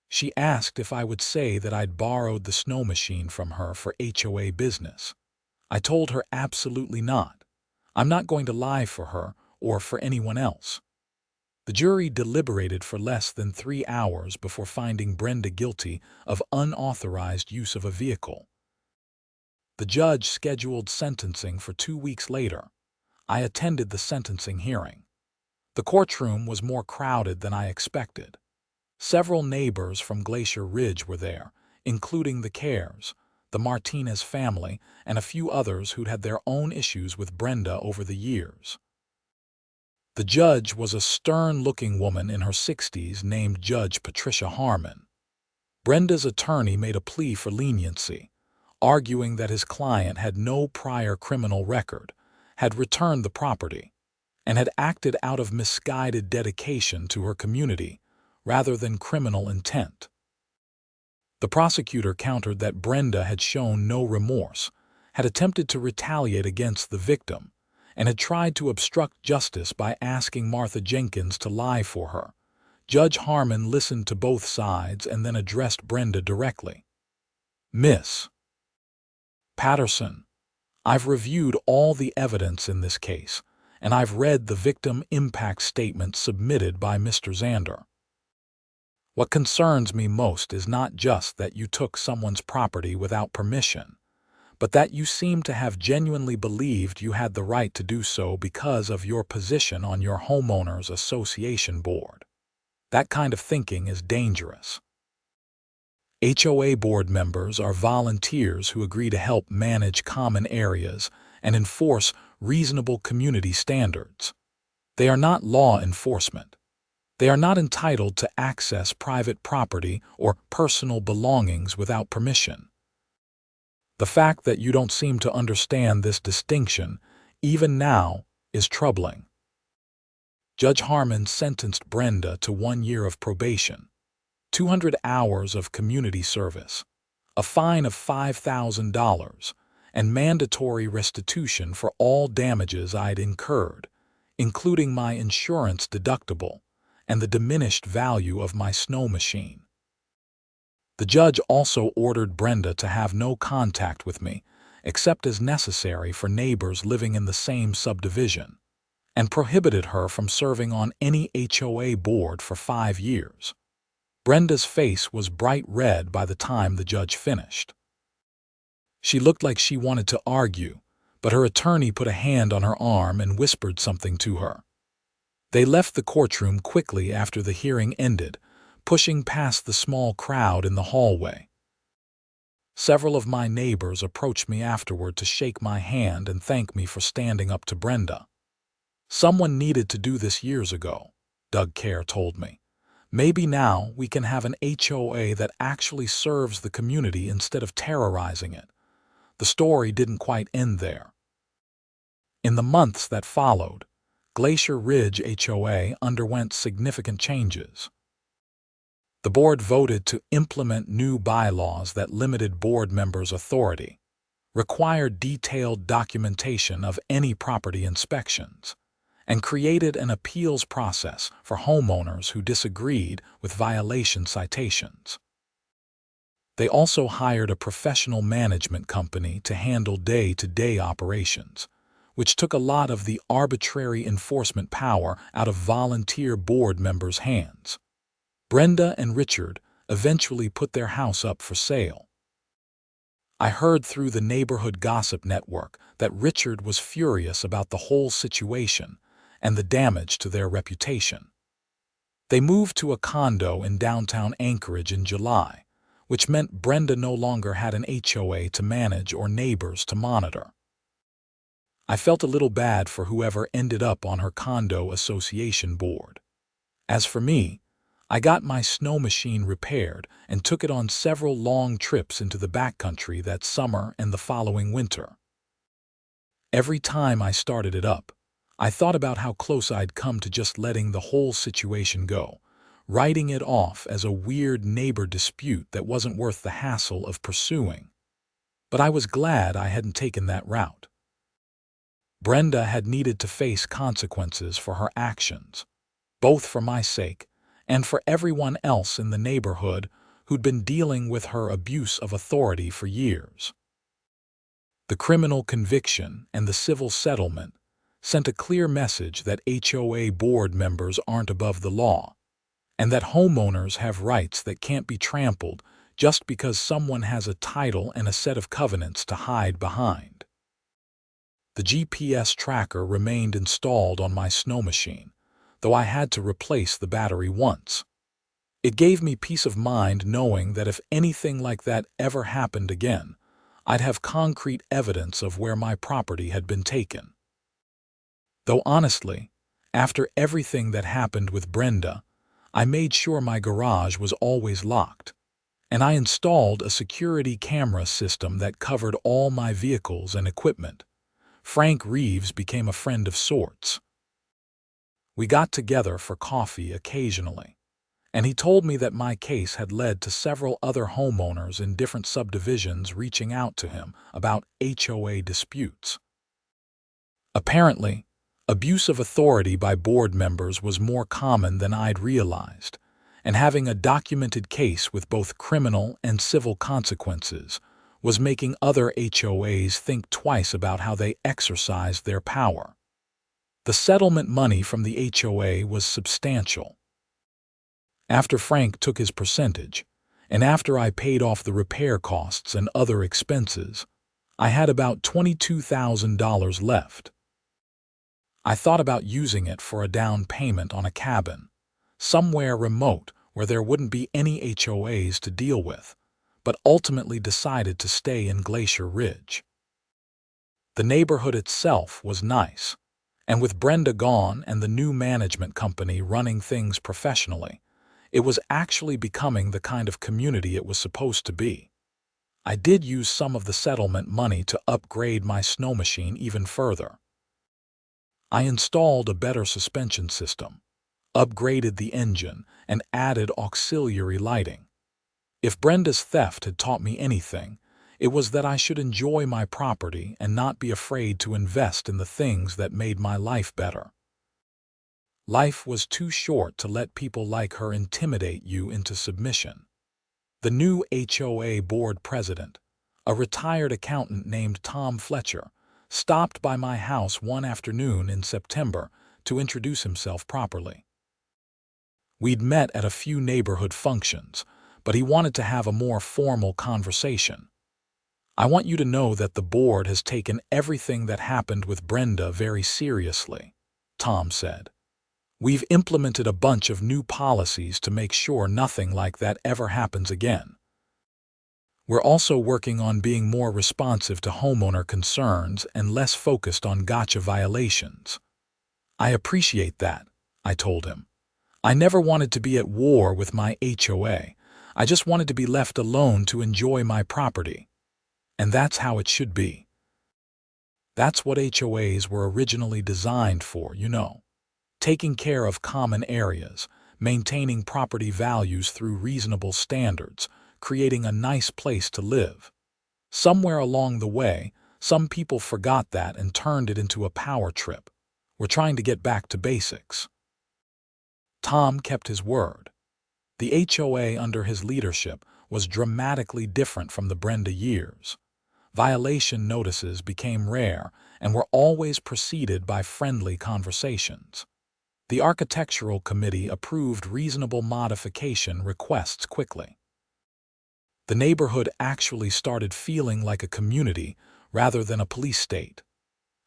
Speaker 1: She asked if I would say that I'd borrowed the Snowmachine from her for HOA business. I told her absolutely not. I'm not going to lie for her or for anyone else. The jury deliberated for less than 3 hours before finding Brenda guilty of unauthorized use of a vehicle. The judge scheduled sentencing for 2 weeks later. I attended the sentencing hearing. The courtroom was more crowded than I expected. Several neighbors from Glacier Ridge were there, including the Cares, the Martinez family, and a few others who'd had their own issues with Brenda over the years. The judge was a stern-looking woman in her 60s named Judge Patricia Harmon. Brenda's attorney made a plea for leniency, arguing that his client had no prior criminal record, had returned the property, and had acted out of misguided dedication to her community rather than criminal intent. The prosecutor countered that Brenda had shown no remorse, had attempted to retaliate against the victim, and had tried to obstruct justice by asking Martha Jenkins to lie for her. Judge Harmon listened to both sides and then addressed Brenda directly. "Miss Patterson, I've reviewed all the evidence in this case, and I've read the victim impact statement submitted by Mr. Xander. What concerns me most is not just that you took someone's property without permission, but that you seem to have genuinely believed you had the right to do so because of your position on your homeowners association board. That kind of thinking is dangerous. HOA board members are volunteers who agree to help manage common areas and enforce reasonable community standards. They are not law enforcement. They are not entitled to access private property or personal belongings without permission. The fact that you don't seem to understand this distinction, even now, is troubling." Judge Harmon sentenced Brenda to 1 year of probation, 200 hours of community service, a fine of $5,000, and mandatory restitution for all damages I'd incurred, including my insurance deductible and the diminished value of my Snowmachine. The judge also ordered Brenda to have no contact with me, except as necessary for neighbors living in the same subdivision, and prohibited her from serving on any HOA board for 5 years. Brenda's face was bright red by the time the judge finished. She looked like she wanted to argue, but her attorney put a hand on her arm and whispered something to her. They left the courtroom quickly after the hearing ended, pushing past the small crowd in the hallway. Several of my neighbors approached me afterward to shake my hand and thank me for standing up to Brenda. "Someone needed to do this years ago," Doug Kerr told me. "Maybe now we can have an HOA that actually serves the community instead of terrorizing it." The story didn't quite end there. In the months that followed, Glacier Ridge HOA underwent significant changes. The board voted to implement new bylaws that limited board members' authority, required detailed documentation of any property inspections, and created an appeals process for homeowners who disagreed with violation citations. They also hired a professional management company to handle day-to-day operations, which took a lot of the arbitrary enforcement power out of volunteer board members' hands. Brenda and Richard eventually put their house up for sale. I heard through the neighborhood gossip network that Richard was furious about the whole situation and the damage to their reputation. They moved to a condo in downtown Anchorage in July, which meant Brenda no longer had an HOA to manage or neighbors to monitor. I felt a little bad for whoever ended up on her condo association board. As for me, I got my snow machine repaired and took it on several long trips into the backcountry that summer and the following winter. Every time I started it up, I thought about how close I'd come to just letting the whole situation go, writing it off as a weird neighbor dispute that wasn't worth the hassle of pursuing. But I was glad I hadn't taken that route. Brenda had needed to face consequences for her actions, both for my sake and for everyone else in the neighborhood who'd been dealing with her abuse of authority for years. The criminal conviction and the civil settlement sent a clear message that HOA board members aren't above the law, and that homeowners have rights that can't be trampled just because someone has a title and a set of covenants to hide behind. The GPS tracker remained installed on my snow machine, though I had to replace the battery once. It gave me peace of mind knowing that if anything like that ever happened again, I'd have concrete evidence of where my property had been taken. Though honestly, after everything that happened with Brenda, I made sure my garage was always locked, and I installed a security camera system that covered all my vehicles and equipment. Frank Reeves became a friend of sorts. We got together for coffee occasionally, and he told me that my case had led to several other homeowners in different subdivisions reaching out to him about HOA disputes. Apparently, abuse of authority by board members was more common than I'd realized, and having a documented case with both criminal and civil consequences was making other HOAs think twice about how they exercised their power. The settlement money from the HOA was substantial. After Frank took his percentage, and after I paid off the repair costs and other expenses, I had about $22,000 left. I thought about using it for a down payment on a cabin, somewhere remote where there wouldn't be any HOAs to deal with, but ultimately decided to stay in Glacier Ridge. The neighborhood itself was nice, and with Brenda gone and the new management company running things professionally, it was actually becoming the kind of community it was supposed to be. I did use some of the settlement money to upgrade my snow machine even further. I installed a better suspension system, upgraded the engine, and added auxiliary lighting. If Brenda's theft had taught me anything, it was that I should enjoy my property and not be afraid to invest in the things that made my life better. Life was too short to let people like her intimidate you into submission. The new HOA board president, a retired accountant named Tom Fletcher, stopped by my house one afternoon in September to introduce himself properly. We'd met at a few neighborhood functions, but he wanted to have a more formal conversation. "I want you to know that the board has taken everything that happened with Brenda very seriously," Tom said. "We've implemented a bunch of new policies to make sure nothing like that ever happens again. We're also working on being more responsive to homeowner concerns and less focused on gotcha violations." "I appreciate that," I told him. "I never wanted to be at war with my HOA. I just wanted to be left alone to enjoy my property. And that's how it should be. That's what HOAs were originally designed for, you know. Taking care of common areas, maintaining property values through reasonable standards, creating a nice place to live. Somewhere along the way, some people forgot that and turned it into a power trip. We're trying to get back to basics." Tom kept his word. The HOA under his leadership was dramatically different from the Brenda years. Violation notices became rare and were always preceded by friendly conversations. The architectural committee approved reasonable modification requests quickly. The neighborhood actually started feeling like a community rather than a police state.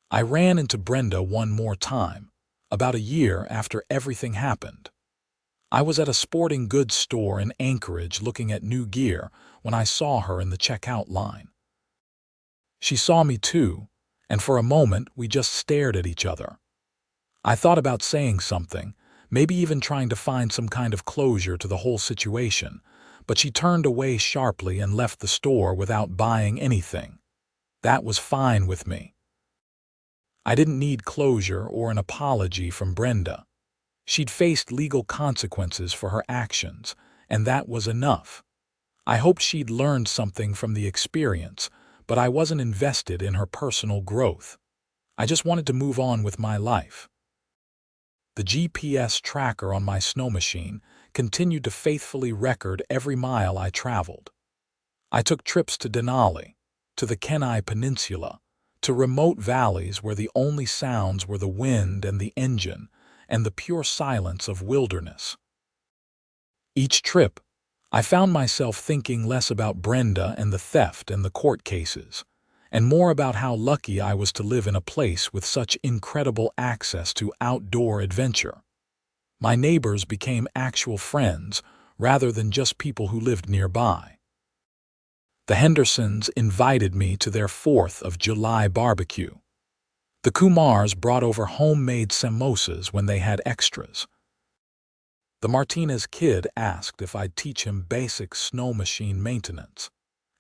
Speaker 1: I ran into Brenda one more time, about a year after everything happened. I was at a sporting goods store in Anchorage looking at new gear when I saw her in the checkout line. She saw me too, and for a moment we just stared at each other. I thought about saying something, maybe even trying to find some kind of closure to the whole situation, but she turned away sharply and left the store without buying anything. That was fine with me. I didn't need closure or an apology from Brenda. She'd faced legal consequences for her actions, and that was enough. I hoped she'd learned something from the experience, but I wasn't invested in her personal growth. I just wanted to move on with my life. The GPS tracker on my Snowmachine continued to faithfully record every mile I traveled. I took trips to Denali, to the Kenai Peninsula, to remote valleys where the only sounds were the wind and the engine and the pure silence of wilderness. Each trip, I found myself thinking less about Brenda and the theft and the court cases, and more about how lucky I was to live in a place with such incredible access to outdoor adventure. My neighbors became actual friends rather than just people who lived nearby. The Hendersons invited me to their 4th of July barbecue. The Kumars brought over homemade samosas when they had extras. The Martinez kid asked if I'd teach him basic Snowmachine maintenance,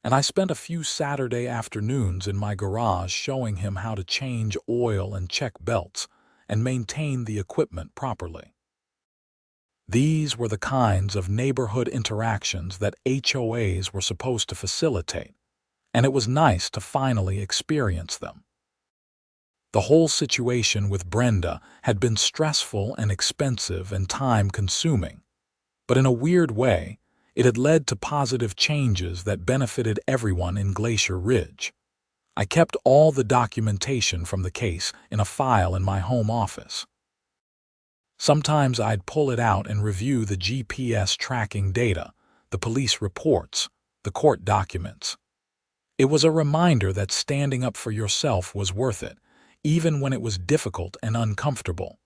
Speaker 1: and I spent a few Saturday afternoons in my garage showing him how to change oil and check belts and maintain the equipment properly. These were the kinds of neighborhood interactions that HOAs were supposed to facilitate, and it was nice to finally experience them. The whole situation with Brenda had been stressful and expensive and time-consuming, but in a weird way, it had led to positive changes that benefited everyone in Glacier Ridge. I kept all the documentation from the case in a file in my home office. Sometimes I'd pull it out and review the GPS tracking data, the police reports, the court documents. It was a reminder that standing up for yourself was worth it, even when it was difficult and uncomfortable.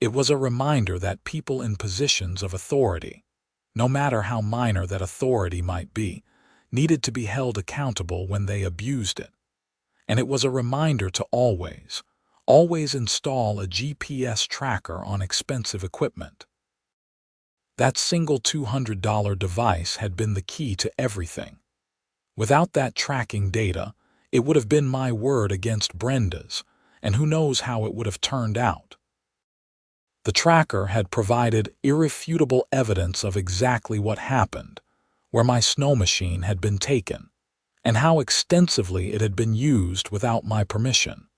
Speaker 1: It was a reminder that people in positions of authority, no matter how minor that authority might be, needed to be held accountable when they abused it. And it was a reminder to always install a GPS tracker on expensive equipment. That single $200 device had been the key to everything. Without that tracking data, it would have been my word against Brenda's, and who knows how it would have turned out. The tracker had provided irrefutable evidence of exactly what happened, where my Snowmachine had been taken, and how extensively it had been used without my permission.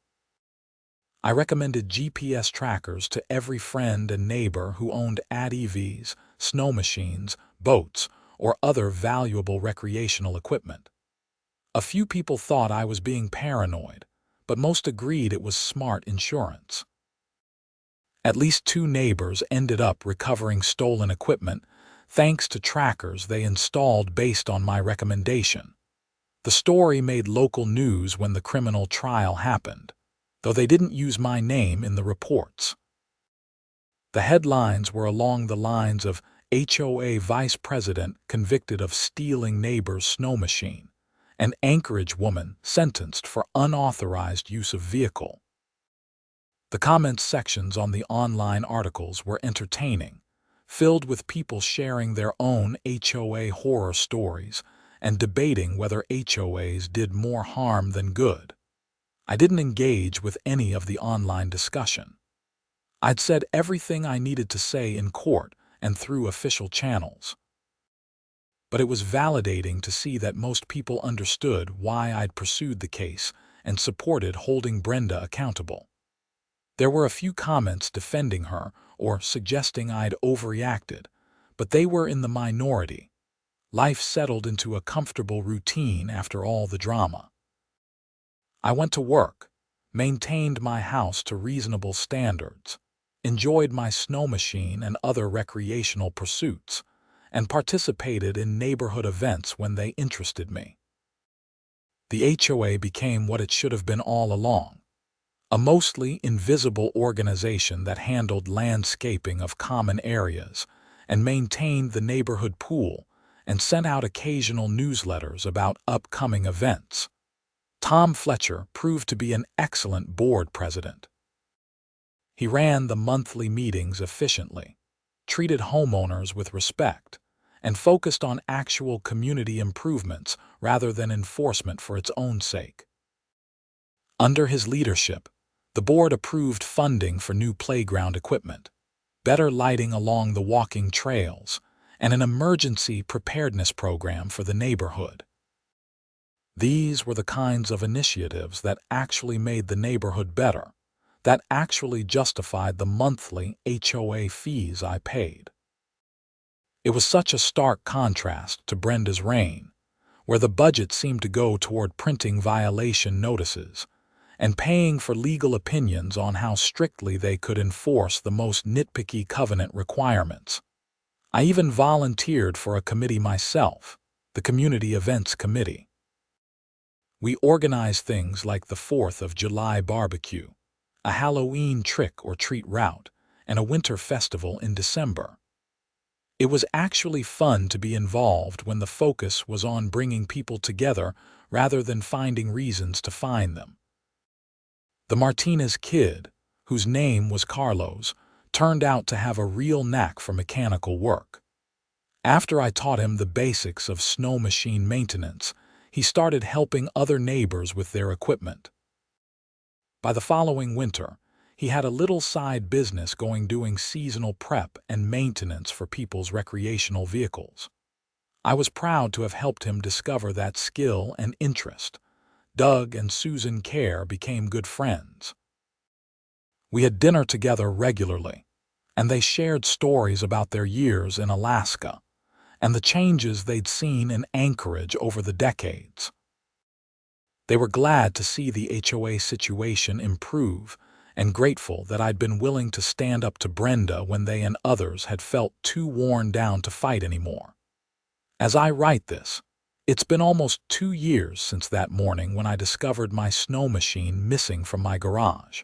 Speaker 1: I recommended GPS trackers to every friend and neighbor who owned ATVs, Snowmachines, boats, or other valuable recreational equipment. A few people thought I was being paranoid, but most agreed it was smart insurance. At least 2 neighbors ended up recovering stolen equipment thanks to trackers they installed based on my recommendation. The story made local news when the criminal trial happened, though they didn't use my name in the reports. The headlines were along the lines of HOA vice president convicted of stealing neighbor's Snowmachine, an Anchorage woman sentenced for unauthorized use of vehicle. The comments sections on the online articles were entertaining, filled with people sharing their own HOA horror stories and debating whether HOAs did more harm than good. I didn't engage with any of the online discussion. I'd said everything I needed to say in court and through official channels. But it was validating to see that most people understood why I'd pursued the case and supported holding Brenda accountable. There were a few comments defending her or suggesting I'd overreacted, but they were in the minority. Life settled into a comfortable routine after all the drama. I went to work, maintained my house to reasonable standards, enjoyed my Snowmachine and other recreational pursuits, and participated in neighborhood events when they interested me. The HOA became what it should have been all along, a mostly invisible organization that handled landscaping of common areas and maintained the neighborhood pool and sent out occasional newsletters about upcoming events. Tom Fletcher proved to be an excellent board president. He ran the monthly meetings efficiently, treated homeowners with respect, and focused on actual community improvements rather than enforcement for its own sake. Under his leadership, the board approved funding for new playground equipment, better lighting along the walking trails, and an emergency preparedness program for the neighborhood. These were the kinds of initiatives that actually made the neighborhood better, that actually justified the monthly HOA fees I paid. It was such a stark contrast to Brenda's reign, where the budget seemed to go toward printing violation notices and paying for legal opinions on how strictly they could enforce the most nitpicky covenant requirements. I even volunteered for a committee myself, the Community Events Committee. We organized things like the 4th of July barbecue, a Halloween trick-or-treat route, and a winter festival in December. It was actually fun to be involved when the focus was on bringing people together rather than finding reasons to find them. The Martinez kid, whose name was Carlos, turned out to have a real knack for mechanical work. After I taught him the basics of Snowmachine maintenance, he started helping other neighbors with their equipment. By the following winter, he had a little side business doing seasonal prep and maintenance for people's recreational vehicles. I was proud to have helped him discover that skill and interest. Doug and Susan Kerr became good friends. We had dinner together regularly, and they shared stories about their years in Alaska and the changes they'd seen in Anchorage over the decades. They were glad to see the HOA situation improve and grateful that I'd been willing to stand up to Brenda when they and others had felt too worn down to fight anymore. As I write this, it's been almost 2 years since that morning when I discovered my snow machine missing from my garage.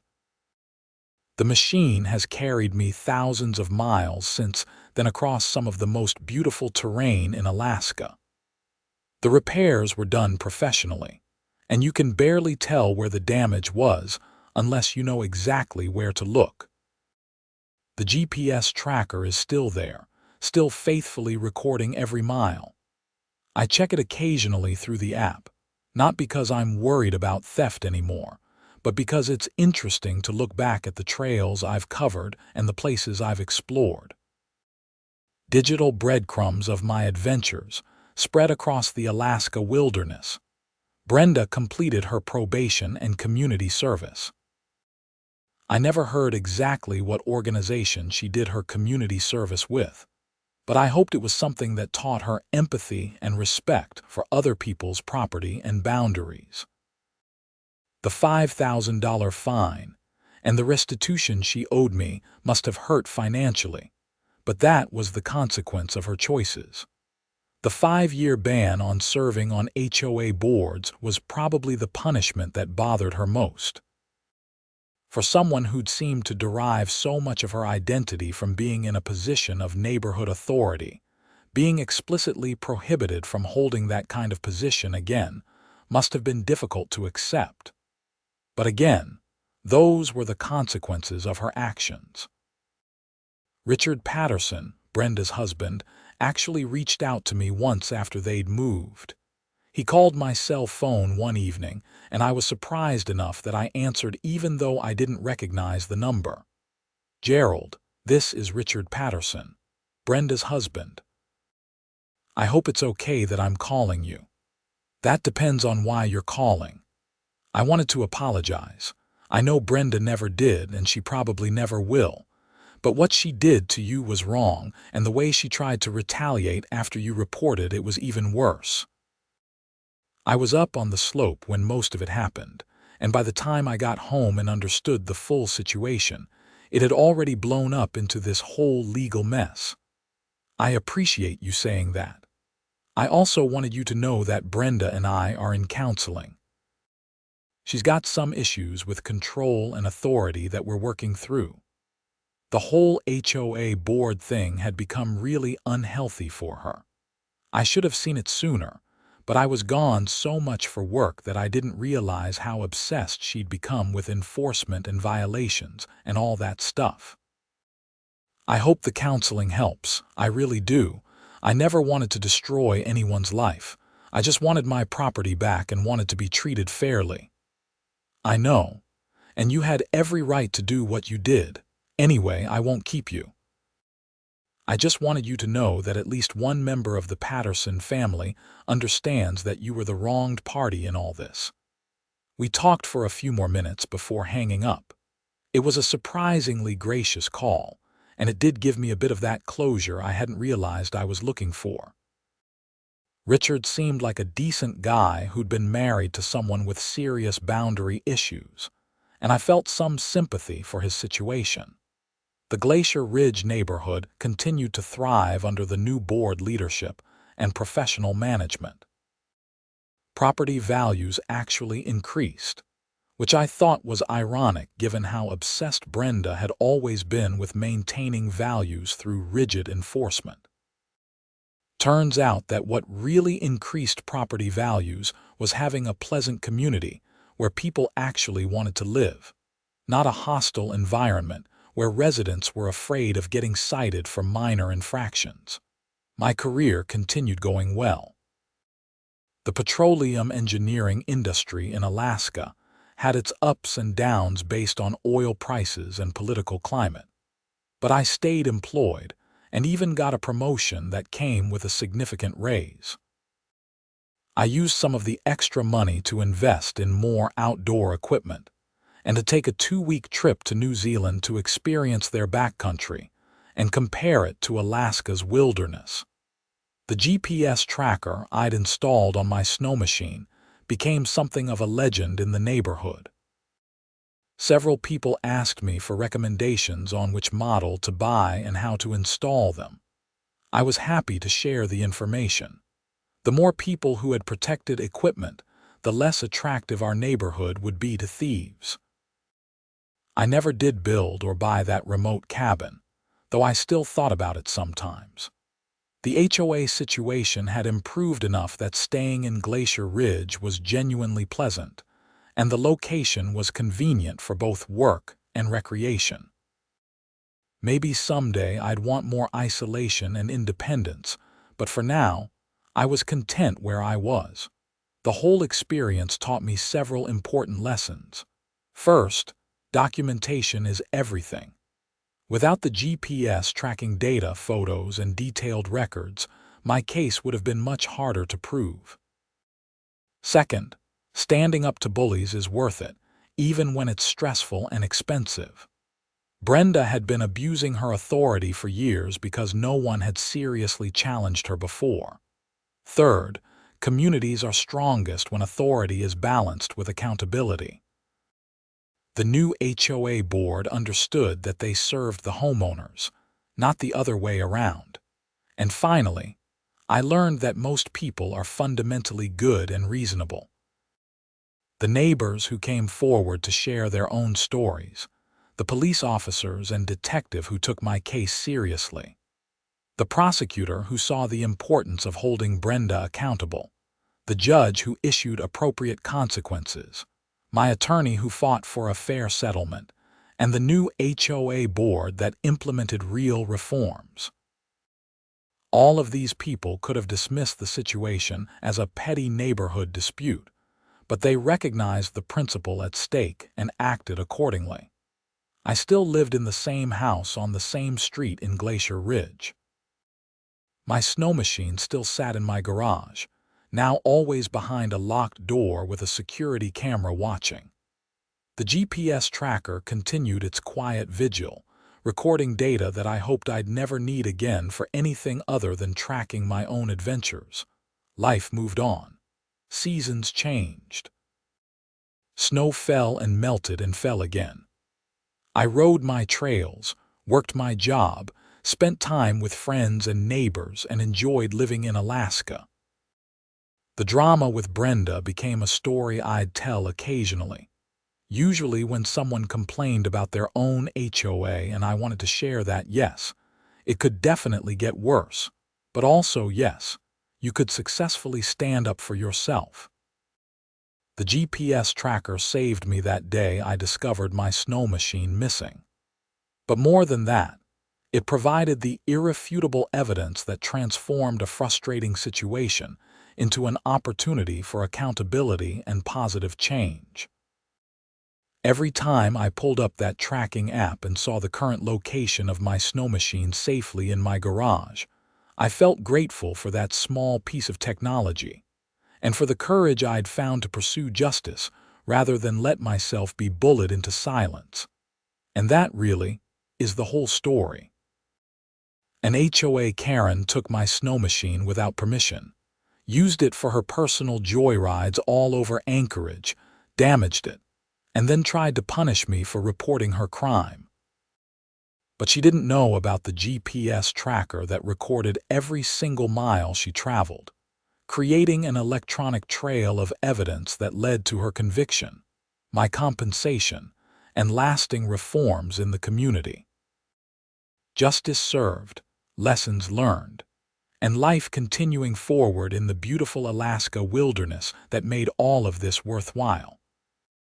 Speaker 1: The machine has carried me thousands of miles since then across some of the most beautiful terrain in Alaska. The repairs were done professionally, and you can barely tell where the damage was unless you know exactly where to look. The GPS tracker is still there, still faithfully recording every mile. I check it occasionally through the app, not because I'm worried about theft anymore, but because it's interesting to look back at the trails I've covered and the places I've explored. Digital breadcrumbs of my adventures spread across the Alaska wilderness. Brenda completed her probation and community service. I never heard exactly what organization she did her community service with, but I hoped it was something that taught her empathy and respect for other people's property and boundaries. The $5,000 fine and the restitution she owed me must have hurt financially, but that was the consequence of her choices. The 5-year ban on serving on HOA boards was probably the punishment that bothered her most. For someone who'd seemed to derive so much of her identity from being in a position of neighborhood authority, being explicitly prohibited from holding that kind of position again must have been difficult to accept. But again, those were the consequences of her actions. Richard Patterson, Brenda's husband, actually reached out to me once after they'd moved. He called my cell phone one evening, and I was surprised enough that I answered even though I didn't recognize the number. "Gerald, this is Richard Patterson, Brenda's husband. I hope it's okay that I'm calling you. That depends on why you're calling. I wanted to apologize. I know Brenda never did, and she probably never will. But what she did to you was wrong, and the way she tried to retaliate after you reported it was even worse." I was up on the slope when most of it happened, and by the time I got home and understood the full situation, it had already blown up into this whole legal mess. I appreciate you saying that. I also wanted you to know that Brenda and I are in counseling. She's got some issues with control and authority that we're working through. The whole HOA board thing had become really unhealthy for her. I should have seen it sooner, but I was gone so much for work that I didn't realize how obsessed she'd become with enforcement and violations and all that stuff. I hope the counseling helps. I really do. I never wanted to destroy anyone's life. I just wanted my property back and wanted to be treated fairly. I know. And you had every right to do what you did. Anyway, I won't keep you. I just wanted you to know that at least one member of the Patterson family understands that you were the wronged party in all this. We talked for a few more minutes before hanging up. It was a surprisingly gracious call, and it did give me a bit of that closure I hadn't realized I was looking for. Richard seemed like a decent guy who'd been married to someone with serious boundary issues, and I felt some sympathy for his situation. The Glacier Ridge neighborhood continued to thrive under the new board leadership and professional management. Property values actually increased, which I thought was ironic given how obsessed Brenda had always been with maintaining values through rigid enforcement. Turns out that what really increased property values was having a pleasant community where people actually wanted to live, not a hostile environment where residents were afraid of getting cited for minor infractions. My career continued going well. The petroleum engineering industry in Alaska had its ups and downs based on oil prices and political climate. But I stayed employed and even got a promotion that came with a significant raise. I used some of the extra money to invest in more outdoor equipment and to take a 2-week trip to New Zealand to experience their backcountry and compare it to Alaska's wilderness. The GPS tracker I'd installed on my Snowmachine became something of a legend in the neighborhood. Several people asked me for recommendations on which model to buy and how to install them. I was happy to share the information. The more people who had protected equipment, the less attractive our neighborhood would be to thieves. I never did build or buy that remote cabin, though I still thought about it sometimes. The HOA situation had improved enough that staying in Glacier Ridge was genuinely pleasant, and the location was convenient for both work and recreation. Maybe someday I'd want more isolation and independence, but for now, I was content where I was. The whole experience taught me several important lessons. First, documentation is everything. Without the GPS tracking data, photos, and detailed records, my case would have been much harder to prove. Second, standing up to bullies is worth it, even when it's stressful and expensive. Brenda had been abusing her authority for years because no one had seriously challenged her before. Third, communities are strongest when authority is balanced with accountability. The new HOA board understood that they served the homeowners, not the other way around. And finally, I learned that most people are fundamentally good and reasonable. The neighbors who came forward to share their own stories, the police officers and detective who took my case seriously, the prosecutor who saw the importance of holding Brenda accountable, the judge who issued appropriate consequences, my attorney who fought for a fair settlement, and the new HOA board that implemented real reforms. All of these people could have dismissed the situation as a petty neighborhood dispute, but they recognized the principle at stake and acted accordingly. I still lived in the same house on the same street in Glacier Ridge. My Snowmachine still sat in my garage, now always behind a locked door with a security camera watching. The GPS tracker continued its quiet vigil, recording data that I hoped I'd never need again for anything other than tracking my own adventures. Life moved on. Seasons changed. Snow fell and melted and fell again. I rode my trails, worked my job, spent time with friends and neighbors, and enjoyed living in Alaska. The drama with Brenda became a story I'd tell occasionally, usually when someone complained about their own HOA and I wanted to share that, yes, it could definitely get worse, but also, yes, you could successfully stand up for yourself. The GPS tracker saved me that day I discovered my snow machine missing. But more than that, it provided the irrefutable evidence that transformed a frustrating situation into an opportunity for accountability and positive change. Every time I pulled up that tracking app and saw the current location of my snow machine safely in my garage, I felt grateful for that small piece of technology and for the courage I'd found to pursue justice rather than let myself be bullied into silence. And that really is the whole story. An HOA Karen took my snow machine without permission, used it for her personal joyrides all over Anchorage, damaged it, and then tried to punish me for reporting her crime. But she didn't know about the GPS tracker that recorded every single mile she traveled, creating an electronic trail of evidence that led to her conviction, my compensation, and lasting reforms in the community. Justice served, lessons learned, and life continuing forward in the beautiful Alaska wilderness that made all of this worthwhile.